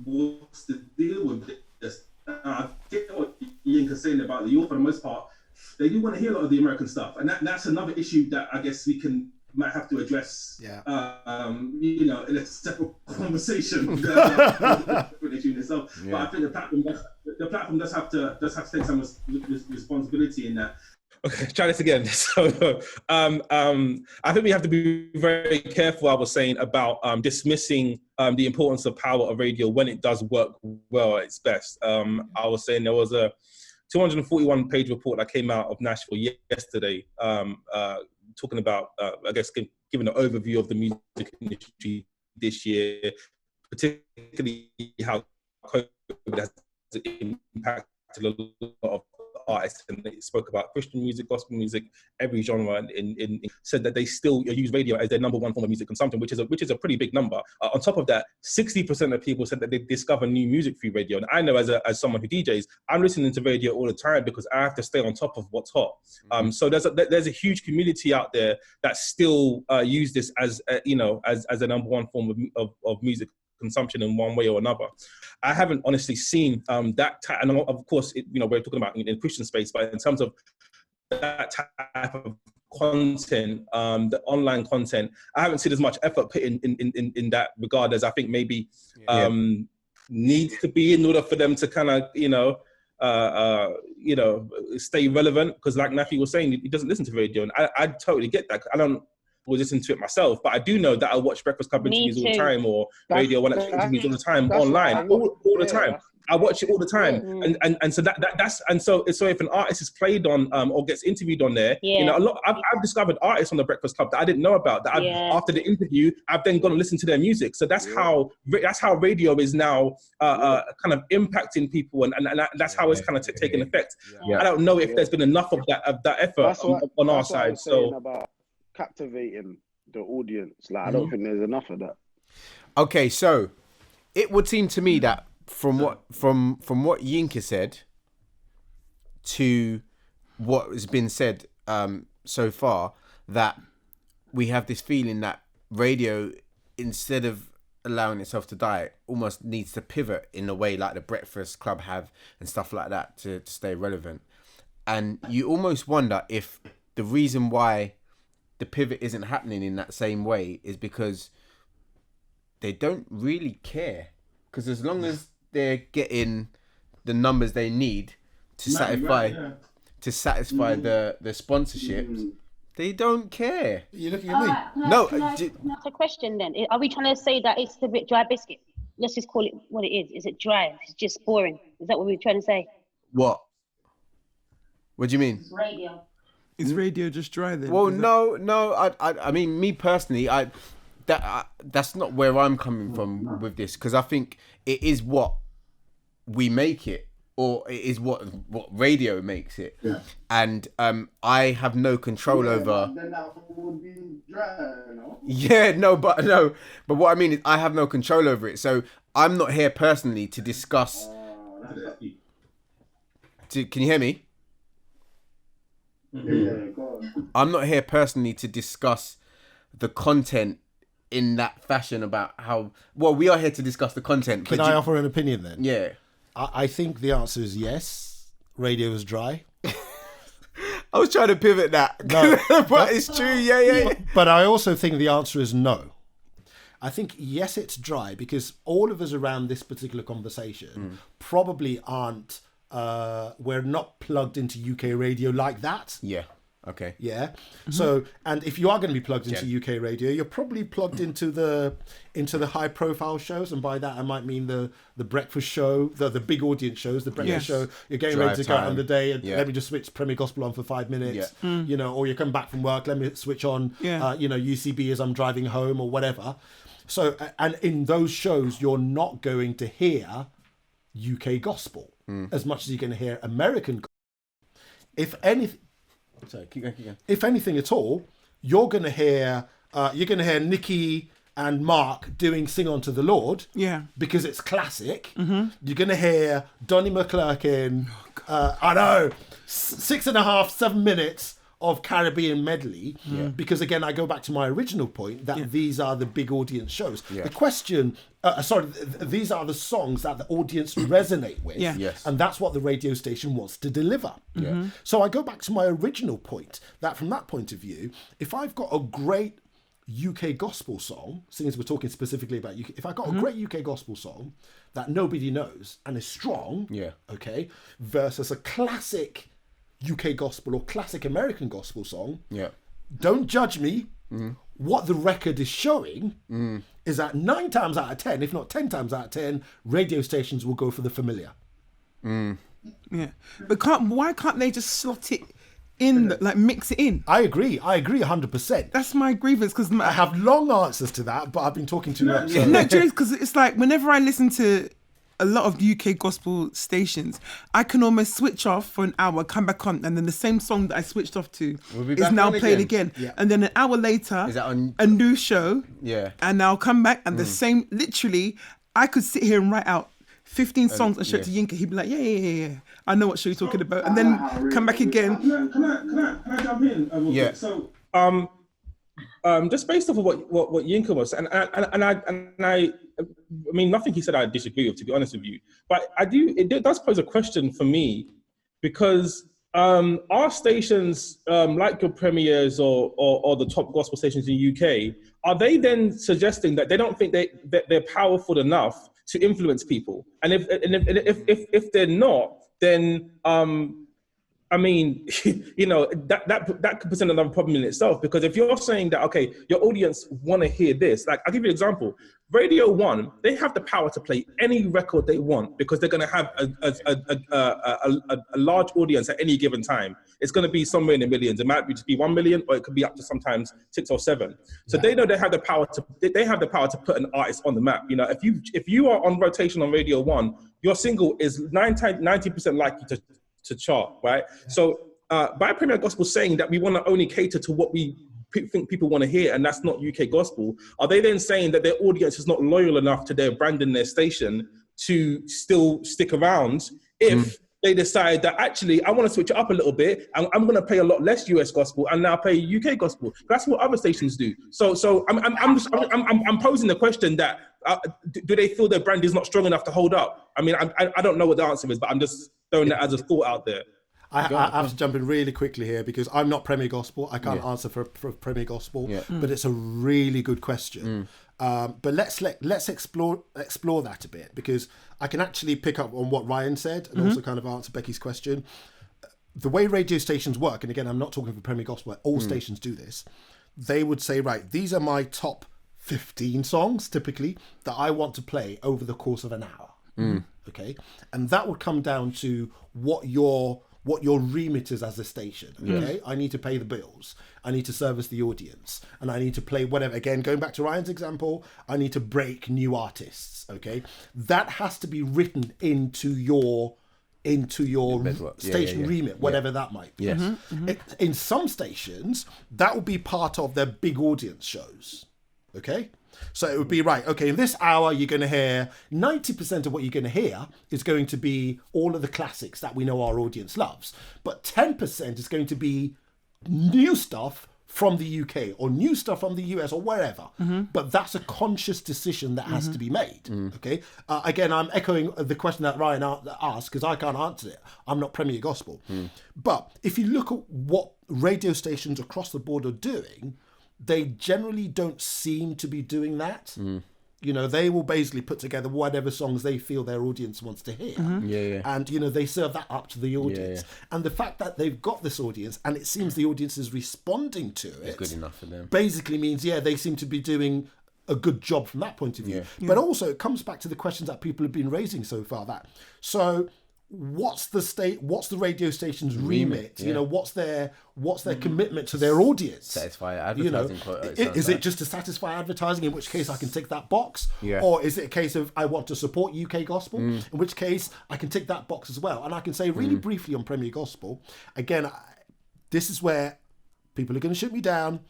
what's the deal with this? I get what Yinka's saying about the youth. For the most part, they do want to hear a lot of the American stuff, and that's another issue that I guess we might have to address, you know, in a separate conversation. Issue in itself. But I think the platform does have to take some responsibility in that. Okay, try this again. So, I think we have to be very careful, I was saying, about dismissing the importance of power of radio when it does work well at its best. I was saying there was a 241-page report that came out of Nashville yesterday, talking about, I guess, giving an overview of the music industry this year, particularly how COVID has impacted a lot of artists, and they spoke about Christian music, gospel music, every genre, and said that they still use radio as their number one form of music consumption, which is a pretty big number. On top of that, 60% of people said that they discover new music through radio. And I know as someone who DJs, I'm listening to radio all the time because I have to stay on top of what's hot. So there's a huge community out there that still use this as you know, as a number one form of music consumption in one way or another. I haven't honestly seen that and of course, you know, we're talking about in Christian space, but in terms of that type of content, the online content, I haven't seen as much effort put in that regard as I think maybe needs to be in order for them to kind of, you know, stay relevant. Because like Nafi was saying, he doesn't listen to radio, and I totally get that. I don't listen to it myself, but I do know that I watch Breakfast Club interviews all the time, or Radio 1 interviews all the time, online, all the time. I watch it all the time, and so that's and so if an artist is played on or gets interviewed on there, you know, I've discovered artists on the Breakfast Club that I didn't know about. That after the interview, I've then gone and listened to their music. So that's how radio is now kind of impacting people, and that's how it's kind of taking effect. I don't know if there's been enough of that effort on our side. So about captivating the audience, like I don't think there's enough of that. Okay, so it would seem to me that from what Yinka said to what has been said so far, that we have this feeling that radio, instead of allowing itself to die, almost needs to pivot in a way like the Breakfast Club have and stuff like that to stay relevant. And you almost wonder if the reason why the pivot isn't happening in that same way is because they don't really care. Because as long as they're getting the numbers they need to satisfy the sponsorships, they don't care. You're looking at me. That's a question then. Are we trying to say that it's a bit dry biscuit? Let's just call it what it is. Is it dry? It's just boring. Is that what we're trying to say? What do you mean? It's radio. Is radio just dry then? Well, no. I mean, me personally, that's not where I'm coming from with this, because I think it is what we make it, or it is what radio makes it. Yeah. And I have no control over. Then that would be dry, no? Yeah, but what I mean is I have no control over it. So I'm not here personally to discuss. Can you hear me? I'm not here personally to discuss the content in that fashion about how. Well, we are here to discuss the content. Can I offer an opinion then? Yeah. I think the answer is yes. Radio is dry. I was trying to pivot that, no, but it's true. Yeah. But I also think the answer is no. I think yes, it's dry because all of us around this particular conversation probably aren't. We're not plugged into UK radio like that. Yeah. Okay. Yeah. Mm-hmm. So, and if you are going to be plugged into UK radio, you're probably plugged into the high profile shows, and by that I might mean the breakfast show, the big audience shows, the breakfast show. You're getting ready to go out on the day, and let me just switch Premier Gospel on for 5 minutes. Yeah. You know, or you come back from work, let me switch on UCB as I'm driving home or whatever. So, and in those shows, you're not going to hear UK gospel as much as you're going to hear American gospel. If anything. Sorry, keep going. If anything at all, you're going to hear Nikki and Mark doing "Sing Unto the Lord," because it's classic. Mm-hmm. You're going to hear Donnie McClurkin. I know, 6.5, 7 minutes of Caribbean medley, because again, I go back to my original point that these are the big audience shows. Yeah. The question, these are the songs that the audience resonate with, and that's what the radio station wants to deliver. Mm-hmm. So I go back to my original point, that from that point of view, if I've got a great UK gospel song, seeing as we're talking specifically about UK, if I've got a great UK gospel song that nobody knows and is strong, versus a classic UK gospel or classic American gospel song, don't judge me. What the record is showing is that 9 times out of 10, if not 10 times out of 10, radio stations will go for the familiar. Yeah, but why can't they just slot it in, like mix it in? I agree 100%. That's my grievance, because I have long answers to that, but I've been talking too much. No, because it's like whenever I listen to a lot of UK gospel stations, I can almost switch off for an hour, come back on, and then the same song that I switched off to is now played again. Yeah. And then an hour later, is that on a new show? Yeah. And I'll come back and the same, literally, I could sit here and write out 15 songs and show it to Yinka. He'd be like, yeah. I know what show you're talking about. And then come back again. Can I jump in? Yeah. So, just based off of what Yinka was, and I mean, nothing he said I disagree with, to be honest with you. But it does pose a question for me, because our stations, like your premiers or the top gospel stations in the UK, are they then suggesting that they don't think that they're powerful enough to influence people? And if they're not, then I mean, you know, that could present another problem in itself, because if you're saying that, okay, your audience want to hear this, like, I'll give you an example. Radio 1, they have the power to play any record they want, because they're going to have a large audience at any given time. It's going to be somewhere in the millions. It might just be 1 million, or it could be up to sometimes 6 or 7. So they know they have the power to put an artist on the map. You know, if you are on rotation on Radio 1, your single is 90% likely to chart, right? Yeah. So by Premier Gospel saying that we want to only cater to what we think people want to hear, and that's not UK gospel, are they then saying that their audience is not loyal enough to their brand and their station to still stick around if they decide that actually I want to switch it up a little bit and I'm going to play a lot less US gospel and now play UK gospel. That's what other stations do. So I'm posing the question that do they feel their brand is not strong enough to hold up? I mean, I don't know what the answer is, but I'm just throwing that as a thought out there. I have to jump in really quickly here because I'm not Premier Gospel. I can't answer for Premier Gospel, but it's a really good question. But let's explore that a bit, because I can actually pick up on what Ryan said and also kind of answer Becky's question. The way radio stations work, and again, I'm not talking for Premier Gospel, all stations do this. They would say, right, these are my top 15 songs typically that I want to play over the course of an hour. Okay, and that would come down to what your remit is as a station. Okay, I need to pay the bills, I need to service the audience, and I need to play whatever. Again, going back to Ryan's example, I need to break new artists. Okay, that has to be written into your station remit, whatever that might be. In some stations, that will be part of their big audience shows. Okay, so it would be right. Okay, in this hour, you're going to hear 90% of what you're going to hear is going to be all of the classics that we know our audience loves, but 10% is going to be new stuff from the UK or new stuff from the US or wherever. But that's a conscious decision that has to be made. Okay. Again, I'm echoing the question that Ryan asked because I can't answer it. I'm not Premier Gospel. But if you look at what radio stations across the board are doing, they generally don't seem to be doing that. You know, they will basically put together whatever songs they feel their audience wants to hear. And, you know, they serve that up to the audience. And the fact that they've got this audience and it seems the audience is responding to it. It's good enough for them. Basically means, they seem to be doing a good job from that point of view. But also it comes back to the questions that people have been raising so far. So what's the radio station's remit? You know, what's their commitment to their audience? Satisfy advertising quota. Is it just to satisfy advertising, in which case I can tick that box? Or is it a case of I want to support UK gospel, in which case I can tick that box as well? And I can say really briefly on Premier Gospel, again, this is where people are going to shoot me down,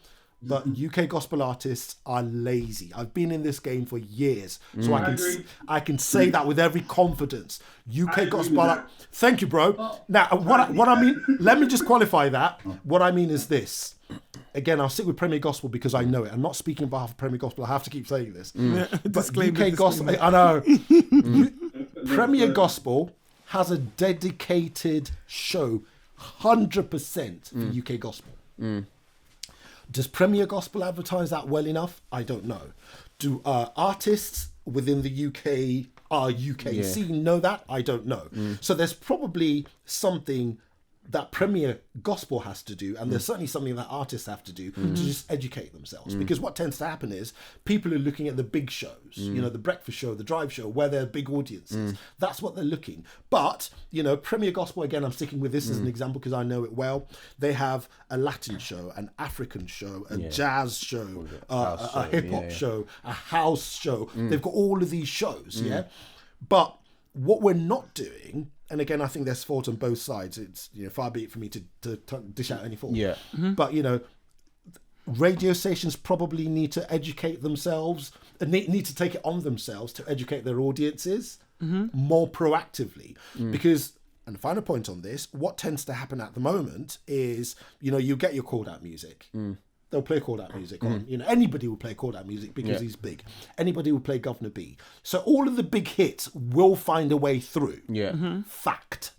but UK gospel artists are lazy. I've been in this game for years, so I can say that with every confidence. UK gospel. Thank you, bro. Now, what I mean, let me just qualify that. What I mean is this. Again, I'll stick with Premier Gospel because I know it. I'm not speaking on behalf of Premier Gospel. I have to keep saying this. But UK gospel, I know. Premier Gospel has a dedicated show, 100% for UK gospel. Does Premier Gospel advertise that well enough? I don't know. Do artists within the UK scene know that? I don't know. So there's probably something that Premier Gospel has to do, and there's certainly something that artists have to do to just educate themselves. Because what tends to happen is people are looking at the big shows, you know, the breakfast show, the drive show, where their big audience is. That's what they're looking. But, you know, Premier Gospel, again, I'm sticking with this as an example because I know it well. They have a Latin show, an African show, a jazz show, a hip-hop show, a house show. They've got all of these shows, But what we're not doing, and again, I think there's fault on both sides. It's, you know, far be it for me to dish out any fault. But, you know, radio stations probably need to educate themselves and need to take it on themselves to educate their audiences more proactively. Because, and the final point on this, what tends to happen at the moment is, you know, you get your called out music. They'll play called out music on, you know, anybody will play called out music because he's big. Anybody will play Governor B. So all of the big hits will find a way through. Fact.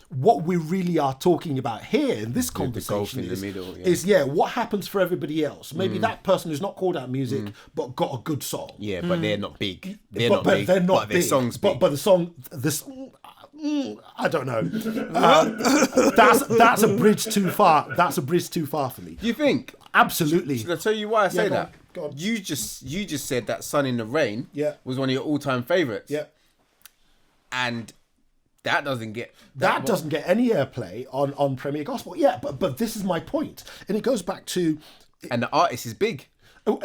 What we really are talking about here in this conversation is what happens for everybody else. Maybe that person who's not called out music but got a good song. But they're not big. They're not big. But their song's big. But the song, I don't know. That's a bridge too far. That's a bridge too far for me. Do you think? Absolutely. Should I tell you why I say that? Go on. You just said that "Sun in the Rain" was one of your all-time favorites. And that doesn't get doesn't get any airplay on Premier Gospel. But this is my point, and it goes back to. And the artist is big. Oh,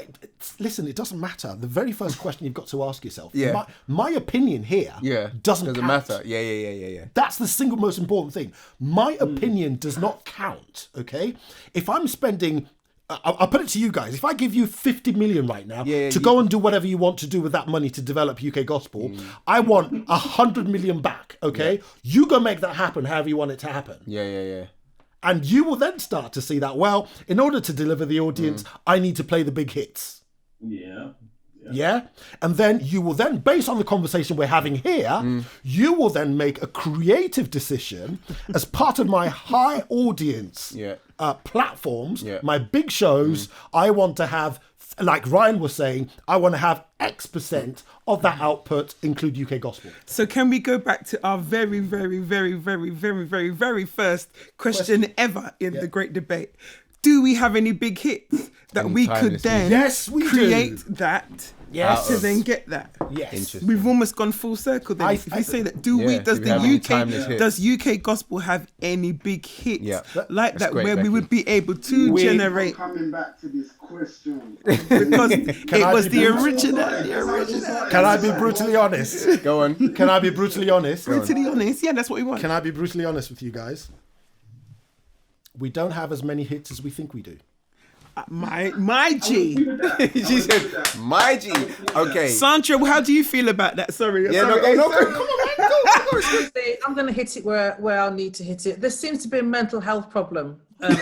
listen, it doesn't matter. The very first question you've got to ask yourself. My opinion here doesn't matter. Yeah. That's the single most important thing. My opinion does not count, okay? If I'm spending I'll put it to you guys. If I give you 50 million right now to go and do whatever you want to do with that money to develop UK gospel, I want 100 million back, okay? Yeah. You go make that happen however you want it to happen. Yeah. And you will then start to see that, well, in order to deliver the audience, I need to play the big hits. Yeah. And then you will then, based on the conversation we're having here, you will then make a creative decision as part of my high audience platforms, my big shows. I want to have, like Ryan was saying, I want to have X% of that output include UK gospel. So can we go back to our very, very, very, very, very, very, very first question ever in the Great Debate? Do we have any big hits that we could then create that? Yes. To then get that. Yes. We've almost gone full circle then. If you say that, does UK gospel have any big hits like that, where we would be able to generate? Coming back to this question. Because it was the original. Can I be brutally honest? Go on. Can I be brutally honest? Brutally honest, yeah, that's what we want. Can I be brutally honest with you guys? We don't have as many hits as we think we do. My G. She said, my G. Okay. Sandra, how do you feel about that? Sorry. Yeah, sorry. no, come on, man. Go. I'm going to hit it where I need to hit it. There seems to be a mental health problem. I'm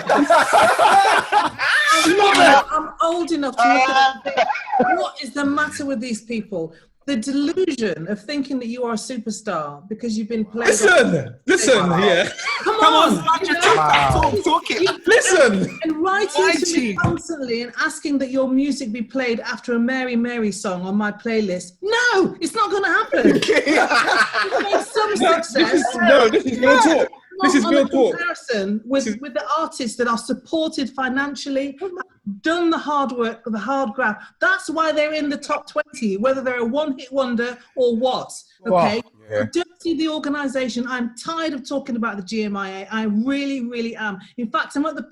old enough to look at what is the matter with these people? The delusion of thinking that you are a superstar because you've been played. Listen, yeah. Come on, talk it. Listen. And writing to me constantly and asking that your music be played after a Mary Mary song on my playlist. No, it's not going to happen. You've made some success. This is real talk. This is real talk. Comparison with the artists that are supported financially, done the hard work, the hard graft. That's why they're in the top 20, whether they're a one-hit wonder or what. Okay, I don't see the organisation. I'm tired of talking about the GMIA. I really, really am. In fact, I'm at the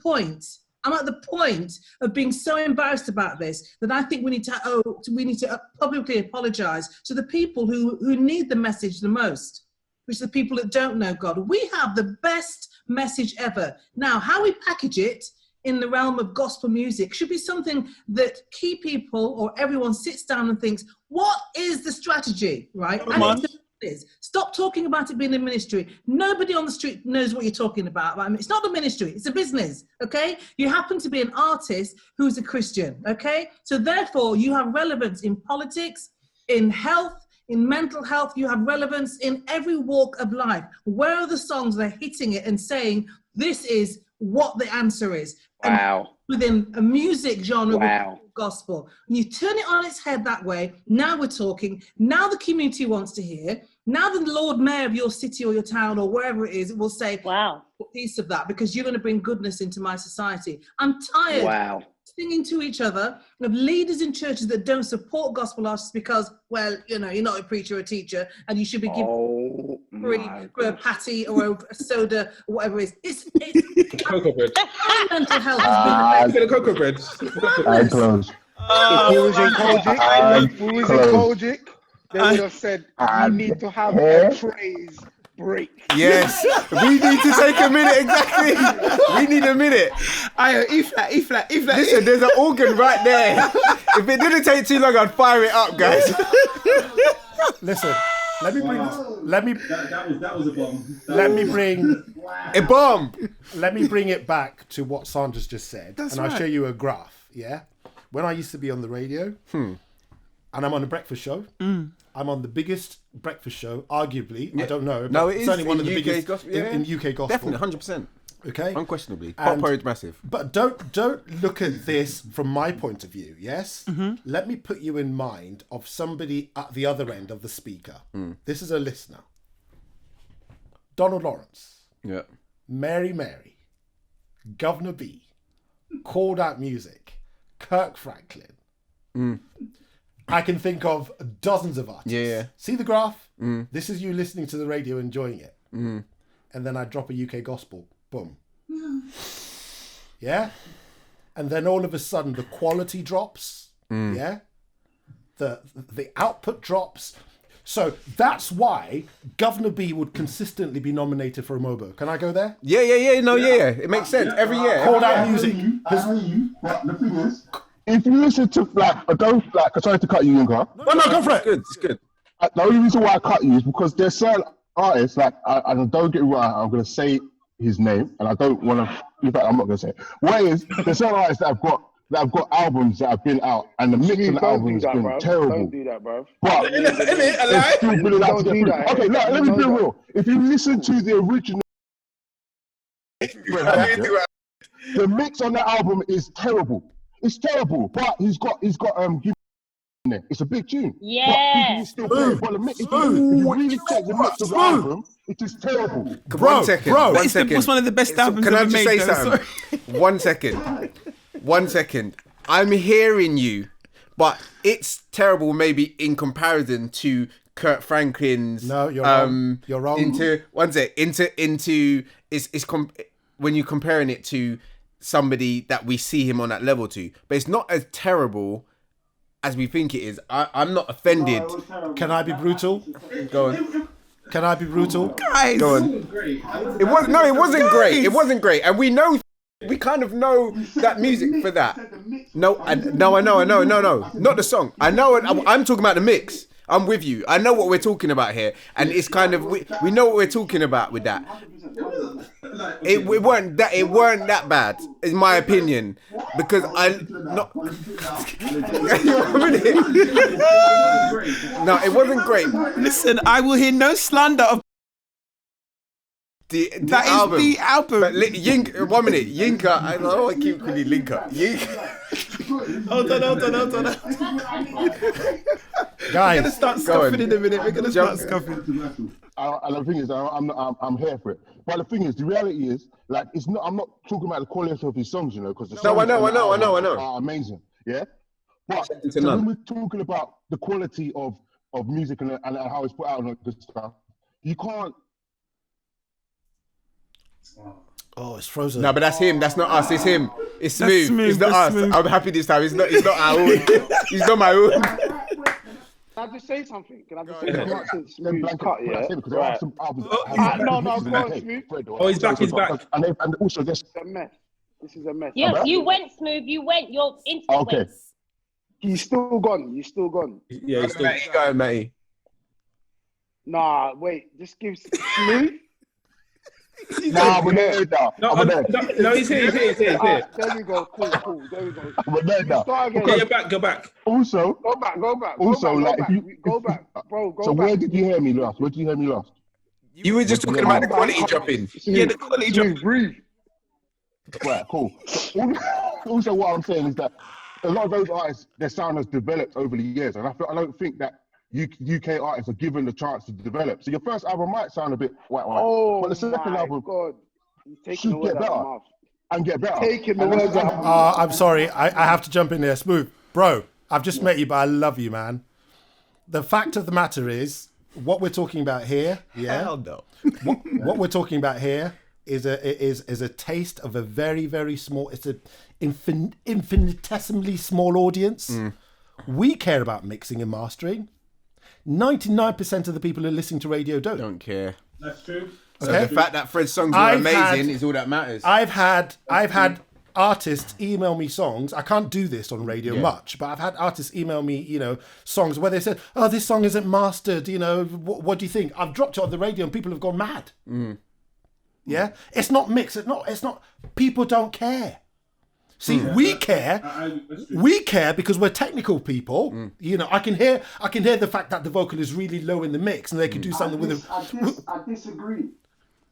point of being so embarrassed about this that I think we need to publicly apologise to the people who need the message the most, which are the people that don't know God. We have the best message ever. Now, how we package it in the realm of gospel music should be something that key people or everyone sits down and thinks, what is the strategy, right? Stop talking about it being a ministry. Nobody on the street knows what you're talking about. I mean, it's not a ministry, it's a business, okay? You happen to be an artist who's a Christian, okay? So therefore, you have relevance in politics, in health, in mental health. You have relevance in every walk of life. Where are the songs that are hitting it and saying, this is what the answer is? Wow. And within a music genre, gospel. When you turn it on its head that way, now we're talking. Now the community wants to hear. Now the Lord Mayor of your city or your town or wherever it is will say, wow, a piece of that because you're going to bring goodness into my society. I'm tired of singing to each other, of leaders in churches that don't support gospel artists because, well, you know, you're not a preacher or a teacher and you should be given for a patty or a soda or whatever it is. It's cocoa bread. Mental health has been cocoa bread. I'm close. If we was in Kojic, they would have said, you need to have a praise break. Yes, we need to take a minute, exactly. We need a minute. E flat. Listen, there's an organ right there. If it didn't take too long, I'd fire it up, guys. Listen, let me bring that was a bomb. A bomb. Let me bring it back to what Sandra's just said. That's I'll show you a graph, yeah? When I used to be on the radio, and I'm on a breakfast show, I'm on the biggest breakfast show, arguably. I don't know. No, it is certainly one of the UK biggest gospel, in UK gospel. Definitely, 100%. Okay, unquestionably. Pop porridge massive. But don't look at this from my point of view. Yes, let me put you in mind of somebody at the other end of the speaker. This is a listener. Donald Lawrence. Yeah. Mary, Governor B, Called Out Music, Kirk Franklin. I can think of dozens of artists. Yeah. See the graph? This is you listening to the radio, enjoying it. And then I drop a UK gospel. Boom. Yeah? And then all of a sudden the quality drops. Yeah? The output drops. So that's why Governor B would consistently be nominated for a MOBO. Can I go there? Yeah. No, yeah. It makes sense every year. Called Out Music But the thing is, if you listen to sorry to cut you, Yinka. No, go for it. It's good. The only reason why I cut you is because there's certain artists, and don't get me wrong, I'm going to say his name, and I don't want to. In fact, I'm not going to say it. What is there's certain artists that have got albums that have been out, and the mix of the album has been terrible. Don't do that, bro. But it's still been allowed to get through. Okay, let me be real. If you listen to the original, the mix on the album is terrible. It's terrible, but he's got in there. It's a big tune. Yeah. But still play. But the mix, if you really check the mix of the album, it is terrible. One second. It's one of the best albums Can I ever just made. say something? 1 second. 1 second. I'm hearing you, but it's terrible maybe in comparison to Kurt Franklin's. No, you're wrong. You're wrong. When you're comparing it to somebody that we see him on that level to, but it's not as terrible as we think it is. I'm not offended. Can I be brutal? Go on. Can I be brutal? Guys. Go on. It wasn't great. It wasn't great. And we kind of know that music for that. No, I know. Not the song. I know I'm talking about the mix. I'm with you. I know what we're talking about here. And it's kind of we know what we're talking about with that. It weren't that bad, in my opinion, because no, it wasn't great. Listen, I will hear no slander of the album. Is the album. But 1 minute, Yinka. I know I keep calling Linka. Hold on. Guys, we're gonna start scuffing in a minute. We're gonna start scuffing. And the thing is, I'm here for it. But the thing is, the reality is, like, it's not. I'm not talking about the quality of his songs, because the songs I know. Are amazing, yeah. But when we're talking about the quality of music and how it's put out and this stuff, you can't. Oh, it's frozen. No, but that's him. That's not us. It's him. It's Smooth. It's not us. Smooth. I'm happy this time. It's not our own. He's not my own. Can I just say something? Smooth cut, yeah? Right. No, go on, Smooth. Oh, he's back. And also, this is a mess. This is a mess. Yes, you went, Smooth. You went. Your internet went. He's still gone. Yeah, he's still going, matey. Nah, wait. Just give Smooth. We're there now. No, he's here. There we go. Cool. There we go. We're there now. Okay, go back. Also, go back. Also, go back, bro. So where did you hear me last? You were just talking about the quality dropping. Yeah, the quality dropping. Breathe. Right, cool. Also, what I'm saying is that a lot of those artists, their sound has developed over the years, and I don't think that UK artists are given the chance to develop. So your first album might sound a bit white, but the second album should get better and get better. Taking the words out. I'm sorry, I have to jump in there. Smooth, bro. I've just met you, but I love you, man. The fact of the matter is, what we're talking about here, Hell no. What we're talking about here is a taste of a very, very small. It's an infinitesimally small audience. We care about mixing and mastering. 99% of the people who are listening to radio don't care. That's true. So the fact that Fred's songs were amazing is all that matters. I've had artists email me songs. I can't do this on radio much, but I've had artists email me, songs where they said, "Oh, this song isn't mastered. What do you think?" I've dropped it on the radio and people have gone mad. Yeah, it's not mixed. It's not. People don't care. See, we care. We care because we're technical people. I can hear the fact that the vocal is really low in the mix, and they can do something with it. I disagree.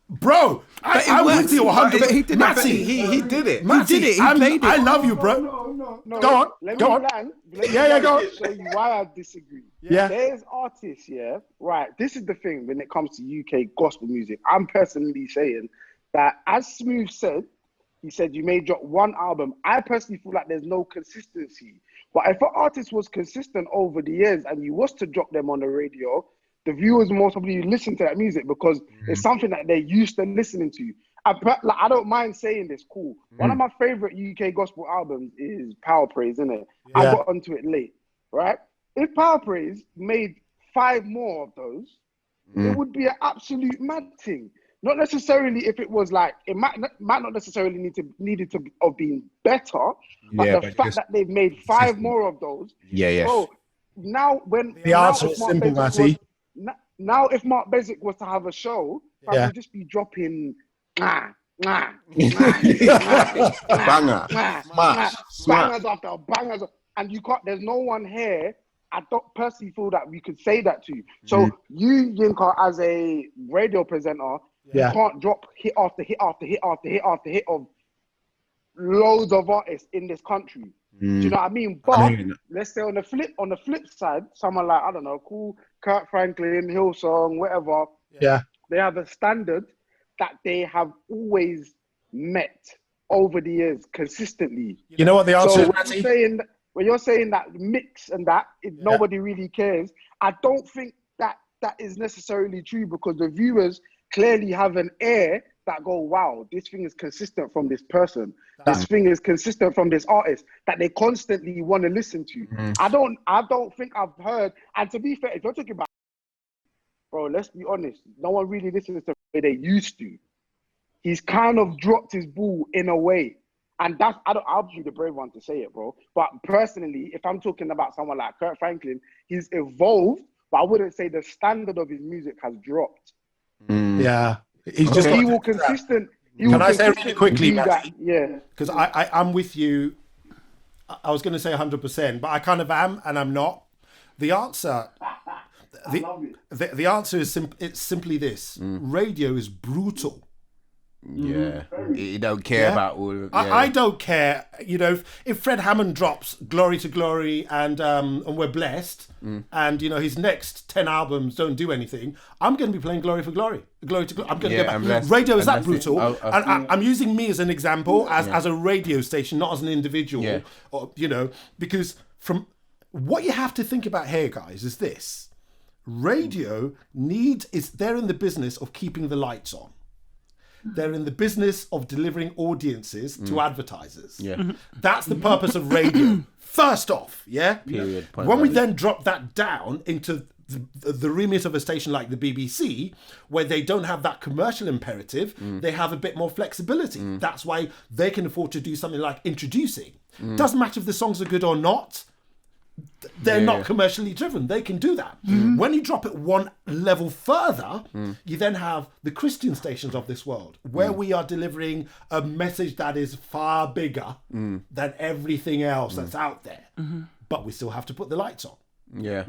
Bro, I'm with you 100%. He did it. He did it. Matty, He did it. He played it. I love you, bro. No. Go on. Let Go me on. land. Go on. Show you why I disagree. Yeah. There's artists, right. This is the thing when it comes to UK gospel music. I'm personally saying that, as Smooth said, he said you may drop one album. I personally feel like there's no consistency. But if an artist was consistent over the years and you was to drop them on the radio, the viewers most probably listen to that music because it's something that they're used to listening to. I don't mind saying this, cool. One of my favorite UK gospel albums is Power Praise, isn't it? I got onto it late, right? If Power Praise made 5 more of those, it would be an absolute mad thing. not necessarily if it was like it might not necessarily needed to have been better, but the fact that they've made 5 more of those. Bro, now the answer is simple, Matty. Now if Mark Basic was to have a show, I would just be dropping bangers after bangers, and you can't. There's no one here. I don't personally feel that we could say that to you. So you, Yinka, as a radio presenter, you can't drop hit after hit after hit after hit after hit of loads of artists in this country. Do you know what I mean? But let's say on the flip side, someone like, I don't know, cool Kurt Franklin, Hillsong, whatever. Yeah. They have a standard that they have always met over the years consistently. You know what the answer is, when you're saying that mix and that nobody really cares, I don't think that is necessarily true, because the viewers clearly have an ear that go, wow, this thing is consistent from this person. This thing is consistent from this artist that they constantly want to listen to. I don't think I've heard, and to be fair, if you're talking about, bro, let's be honest, no one really listens to the way they used to. He's kind of dropped his ball in a way. And that's, I'll be the brave one to say it, bro. But personally, if I'm talking about someone like Kurt Franklin, he's evolved, but I wouldn't say the standard of his music has dropped. Yeah. He's just he will consistent. Can I say really quickly, Matty? Yeah. Because I'm with you. I was going to say 100%, but I kind of am and I'm not. The answer... The answer is it's simply this. Radio is brutal. Yeah, you don't care about all of I don't care. You know, if Fred Hammond drops Glory to Glory and We're Blessed, and you know his next 10 albums don't do anything, I'm going to be playing Glory for Glory, Glory to Glory. I'm going to go back. Radio is that brutal. I'm using me as an example, as a radio station, not as an individual. Or, you know, because from what you have to think about here, guys, is this: radio they're in the business of keeping the lights on. They're in the business of delivering audiences to advertisers. Yeah. That's the purpose of radio. First off, Period. When we then drop that down into the remit of a station like the BBC, where they don't have that commercial imperative, they have a bit more flexibility. That's why they can afford to do something like introducing. Doesn't matter if the songs are good or not. They're not commercially driven. They can do that. When you drop it one level further, you then have the Christian stations of this world, where we are delivering a message that is far bigger than everything else that's out there. But we still have to put the lights on. Yeah.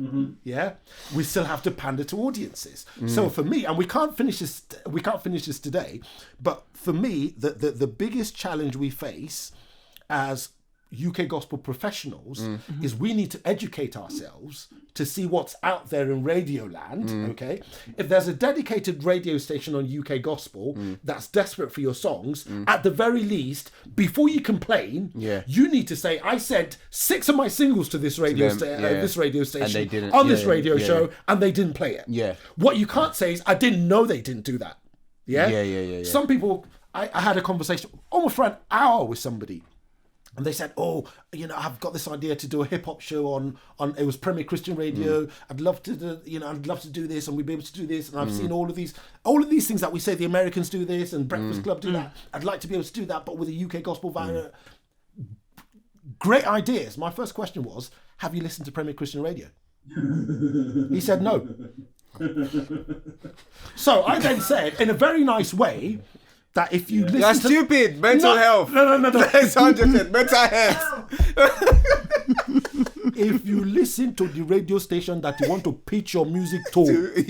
We still have to pander to audiences. So for me, and we can't finish this today, but for me, the biggest challenge we face as UK gospel professionals is we need to educate ourselves to see what's out there in radio land. Okay, if there's a dedicated radio station on UK gospel that's desperate for your songs, at the very least, before you complain, you need to say, I sent 6 of my singles to this radio station and they didn't, on this radio show, and they didn't play it. What you can't say is, I didn't know they didn't do that. Some people, I had a conversation almost for an hour with somebody. And they said, "Oh, you know, I've got this idea to do a hip hop show on it was Premier Christian Radio. I'd love to do this, and we'd be able to do this. And I've seen all of these things that we say the Americans do this and Breakfast Club do that. I'd like to be able to do that, but with a UK gospel value." Great ideas. My first question was, "Have you listened to Premier Christian Radio?" He said no. So I then said, in a very nice way, that if you listen That's stupid. Mental health. No. That's 100% mental health. If you listen to the radio station that you want to pitch your music to,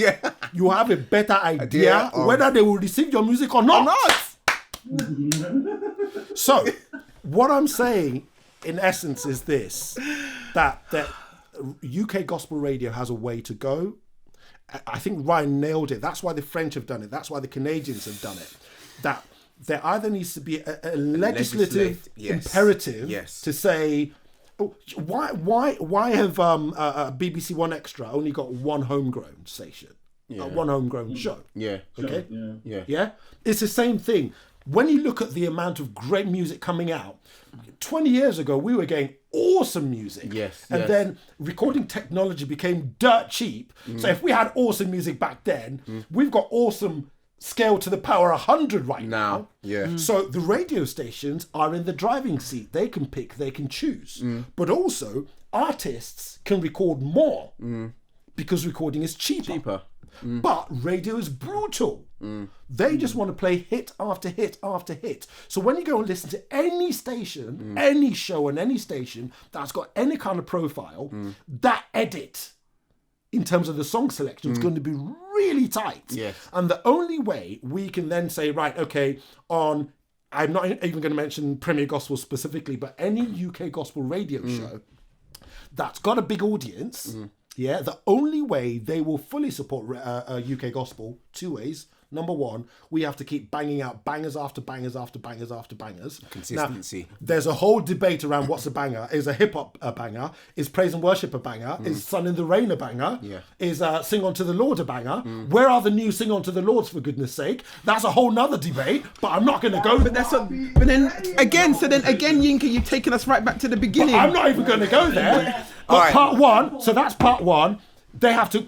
you have a better idea whether they will receive your music or not. So, what I'm saying, in essence, is this: that UK gospel radio has a way to go. I think Ryan nailed it. That's why the French have done it. That's why the Canadians have done it. That there either needs to be a legislative imperative to say, why have BBC One Extra only got one homegrown station, one homegrown show? Okay. It's the same thing. When you look at the amount of great music coming out, 20 years ago we were getting awesome music, then recording technology became dirt cheap. So if we had awesome music back then, we've got awesome scale to the power 100 right now. Yeah. So the radio stations are in the driving seat. They can pick, they can choose. But also, artists can record more because recording is cheaper. But radio is brutal. They just want to play hit after hit after hit. So when you go and listen to any station, any show on any station that's got any kind of profile, that edit in terms of the song selection is going to be really tight. Yes. And the only way we can then say, right, okay, I'm not even going to mention Premier Gospel specifically, but any UK gospel radio show that's got a big audience, the only way they will fully support UK gospel, two ways. Number one, we have to keep banging out bangers after bangers after bangers after bangers. Consistency. Now, there's a whole debate around what's a banger. Is a hip hop a banger? Is praise and worship a banger? Is Sun in the Rain a banger? Is Sing Unto the Lord a banger? Where are the new Sing Unto the Lords, for goodness sake? That's a whole nother debate, but I'm not going to go. But then again, Yinka, you've taken us right back to the beginning. But I'm not even going to go there. But part one, so that's part one. They have to,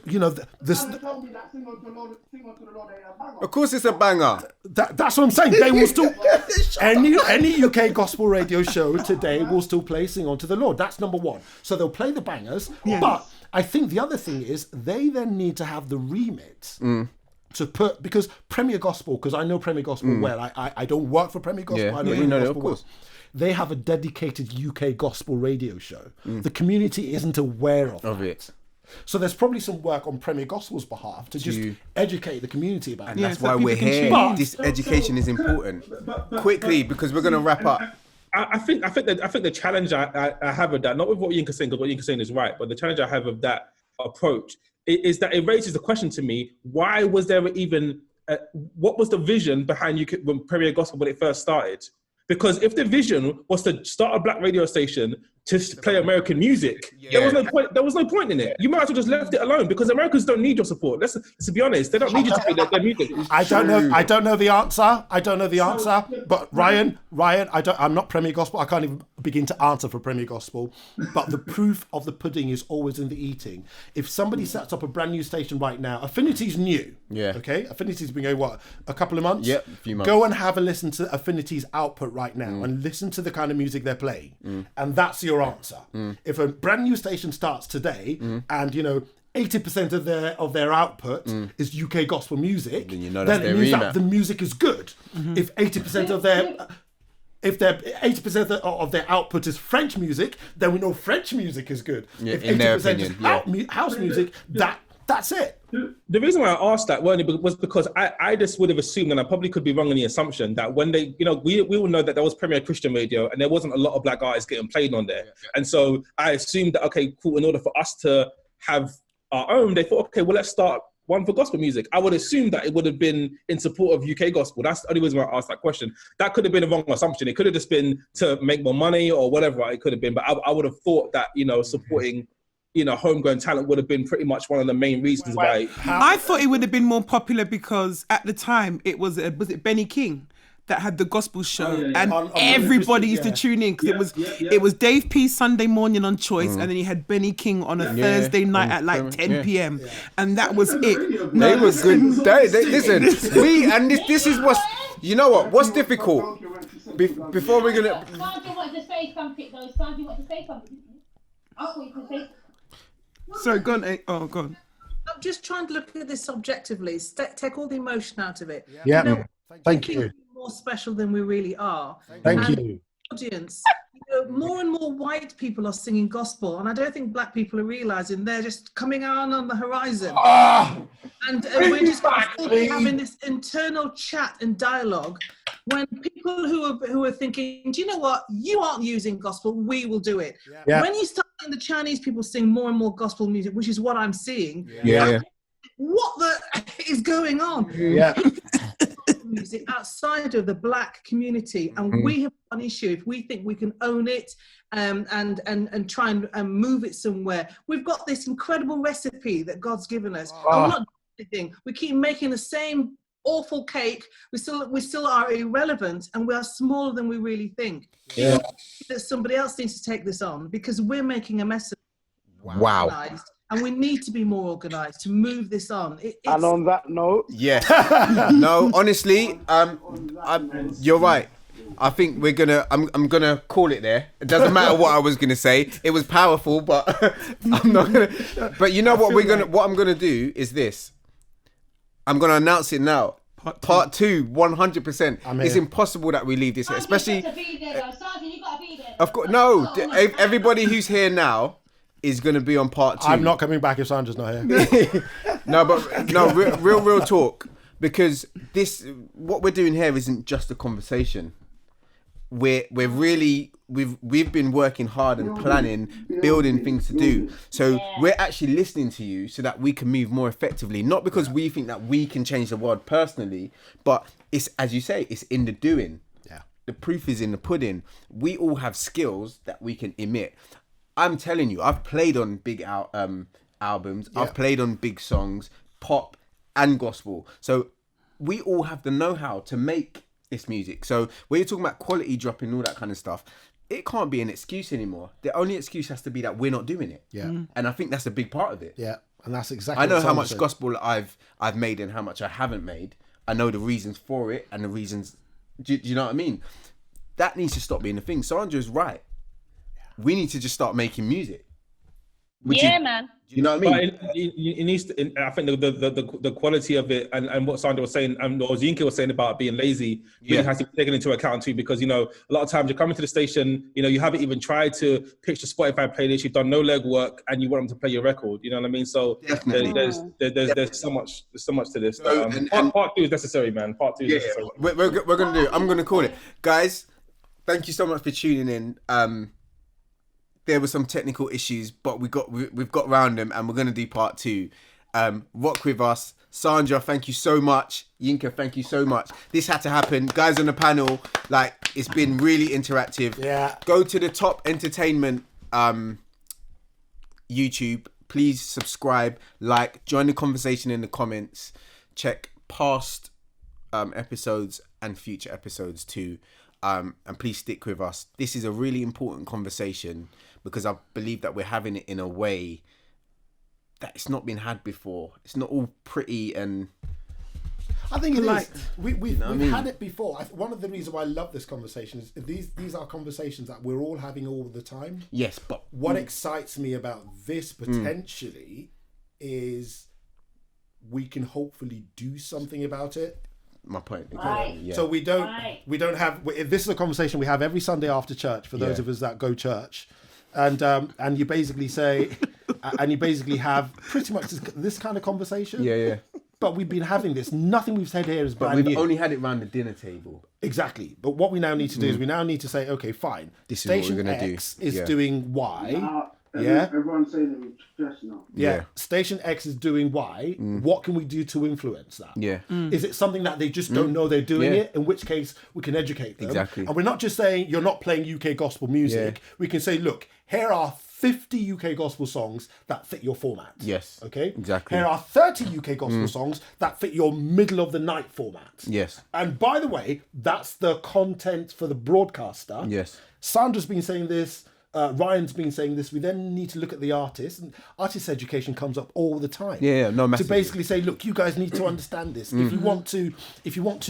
Of course, it's a banger. That's what I'm saying. They will still any UK gospel radio show today will still play "Sing Unto the Lord." That's number one. So they'll play the bangers. Yes. But I think the other thing is they then need to have the remit to put, because Premier Gospel, because I know Premier Gospel well. I don't work for Premier Gospel. I know Premier Gospel of course. well. They have a dedicated UK gospel radio show. The community isn't aware of it. So there's probably some work on Premier Gospel's behalf to just educate the community about it. And that's why we're here. This education is important. Quickly, because we're going to wrap up. I think the challenge I have with that, not with what Yinka's saying, because what Yinka's saying is right, but the challenge I have with that approach is that it raises the question to me: why was there even? What was the vision behind when Premier Gospel when it first started? Because if the vision was to start a black radio station to play American music, there was no point. There was no point in it. You might as well just left it alone, because Americans don't need your support. Let's be honest. They don't need you to play their music. I don't know the answer. But Ryan, I'm not Premier Gospel. I can't even begin to answer for Premier Gospel. But the proof of the pudding is always in the eating. If somebody sets up a brand new station right now, Affinity's new. Yeah. Okay. Affinity's been going a couple of months. Yep. A few months. Go and have a listen to Affinity's output right now and listen to the kind of music they're playing, and that's your answer. If a brand new station starts today and 80% of their output is UK gospel music, then it means that the music is good. If 80% of their 80% of their output is French music, then we know French music is good. If 80% is house music, that's it. The reason why I asked that was because I just would have assumed, and I probably could be wrong in the assumption, that when they, we all know that there was Premier Christian Radio and there wasn't a lot of black artists getting played on there. And so I assumed that, okay, cool, in order for us to have our own, they thought, okay, well, let's start one for gospel music. I would assume that it would have been in support of UK gospel. That's the only reason why I asked that question. That could have been a wrong assumption. It could have just been to make more money or whatever it could have been. But I would have thought that, supporting homegrown talent would have been pretty much one of the main reasons why. I thought it would have been more popular because at the time it was it Benny King that had the gospel show, and everybody used to tune in because it was Dave P Sunday morning on Choice, and then he had Benny King on a Thursday night at like 10 p.m. and that was it. They were good. Listen, this is what's difficult. Before we're gonna. Sandy wanted to say something though. Sandy wanted to say something. I thought you could say. So go on. Oh, go on. I'm just trying to look at this objectively. Take all the emotion out of it. Yeah. Thank you. More special than we really are. Thank you. Audience. More and more white people are singing gospel, and I don't think black people are realizing they're just coming on the horizon. And we're just having this internal chat and dialogue. When people who are thinking, do you know what? You aren't using gospel. We will do it. Yeah. When you start seeing the Chinese people sing more and more gospel music, which is what I'm seeing. Yeah. What the is going on? Yeah. Music outside of the black community, and we have an issue if we think we can own it and try and move it somewhere. We've got this incredible recipe that God's given us. And we're not doing anything. We keep making the same awful cake. We still are irrelevant, and we are smaller than we really think. That somebody else needs to take this on, because we're making a mess of it. Wow. And we need to be more organised to move this on. And on that note, yes, no, honestly, you're right. I think we're gonna. I'm gonna call it there. It doesn't matter what I was gonna say. It was powerful, but I'm not gonna. But you know what we're gonna. What I'm gonna do is this. I'm gonna announce it now. Part two, 100%. It's impossible that we leave this here, especially. Of course, no. Everybody who's here now is gonna be on part two. I'm not coming back if Sandra's not here. No, but no, real talk. Because what we're doing here isn't just a conversation. We're really we've been working hard and planning, building things to do. So we're actually listening to you so that we can move more effectively. Not because we think that we can change the world personally, but it's, as you say, it's in the doing. Yeah. The proof is in the pudding. We all have skills that we can emit. I'm telling you, I've played on big albums. Yeah. I've played on big songs, pop and gospel. So we all have the know-how to make this music. So when you're talking about quality dropping and all that kind of stuff, it can't be an excuse anymore. The only excuse has to be that we're not doing it. Yeah. And I think that's a big part of it. Yeah. And that's exactly I know how much gospel I've made and how much I haven't made. I know the reasons for it and the reasons. Do you know what I mean? That needs to stop being a thing. Sandra's right. We need to just start making music. Man. Do you know what I mean? But it needs to, I think the quality of it and what Sandra was saying, and what Zinke was saying about being lazy, really has to be taken into account too, because, you know, a lot of times you're coming to the station, you know, you haven't even tried to pitch the Spotify playlist, you've done no legwork, and you want them to play your record. You know what I mean? So there's so much to this. Part two is necessary, man. Part two is necessary. We're gonna do it. I'm gonna call it, guys. Thank you so much for tuning in. There were some technical issues, but we've got around them, and we're gonna do part two. Rock with us, Sandra. Thank you so much, Yinka. Thank you so much. This had to happen, guys on the panel. Like, it's been really interactive. Yeah. Go to the Top Entertainment YouTube. Please subscribe, like, join the conversation in the comments. Check past episodes and future episodes too. And please stick with us. This is a really important conversation because I believe that we're having it in a way that it's not been had before. It's not all pretty and... I think it is. We've had it before. One of the reasons why I love this conversation is these are conversations that we're all having all the time. Yes, but... What excites me about this potentially is we can hopefully do something about it. My point. Right. Yeah. So we don't have. This is a conversation we have every Sunday after church for those of us that go church, and you basically say, and you basically have pretty much this kind of conversation. Yeah. But we've been having this. Nothing we've said here is brand new. But we've only had it around the dinner table. Exactly. But what we now need to do is we now need to say, okay, fine. This Station is what we're gonna X do. is doing Y. Everyone's saying it with stress now. Yeah. Station X is doing Y. What can we do to influence that? Yeah. Is it something that they just don't know they're doing it? In which case we can educate them. Exactly. And we're not just saying you're not playing UK gospel music. Yeah. We can say, look, here are 50 UK gospel songs that fit your format. Yes. Okay? Exactly. Here are 30 UK gospel songs that fit your middle of the night format. Yes. And by the way, that's the content for the broadcaster. Yes. Sandra's been saying this. Ryan's been saying this. We then need to look at the artist, and artist education comes up all the time. Yeah, no, massively. To basically say, look, you guys need to understand this. If you want to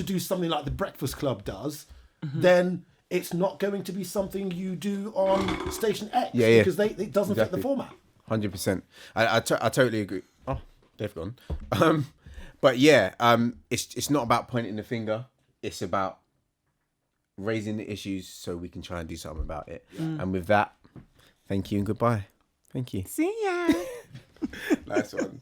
do something like the Breakfast Club does, then it's not going to be something you do on Station X because it doesn't fit the format. 100%. I totally agree. Oh, they've gone. But yeah, it's not about pointing the finger. It's about raising the issues so we can try and do something about it. And with that, thank you and goodbye. Thank you. See ya. Nice one.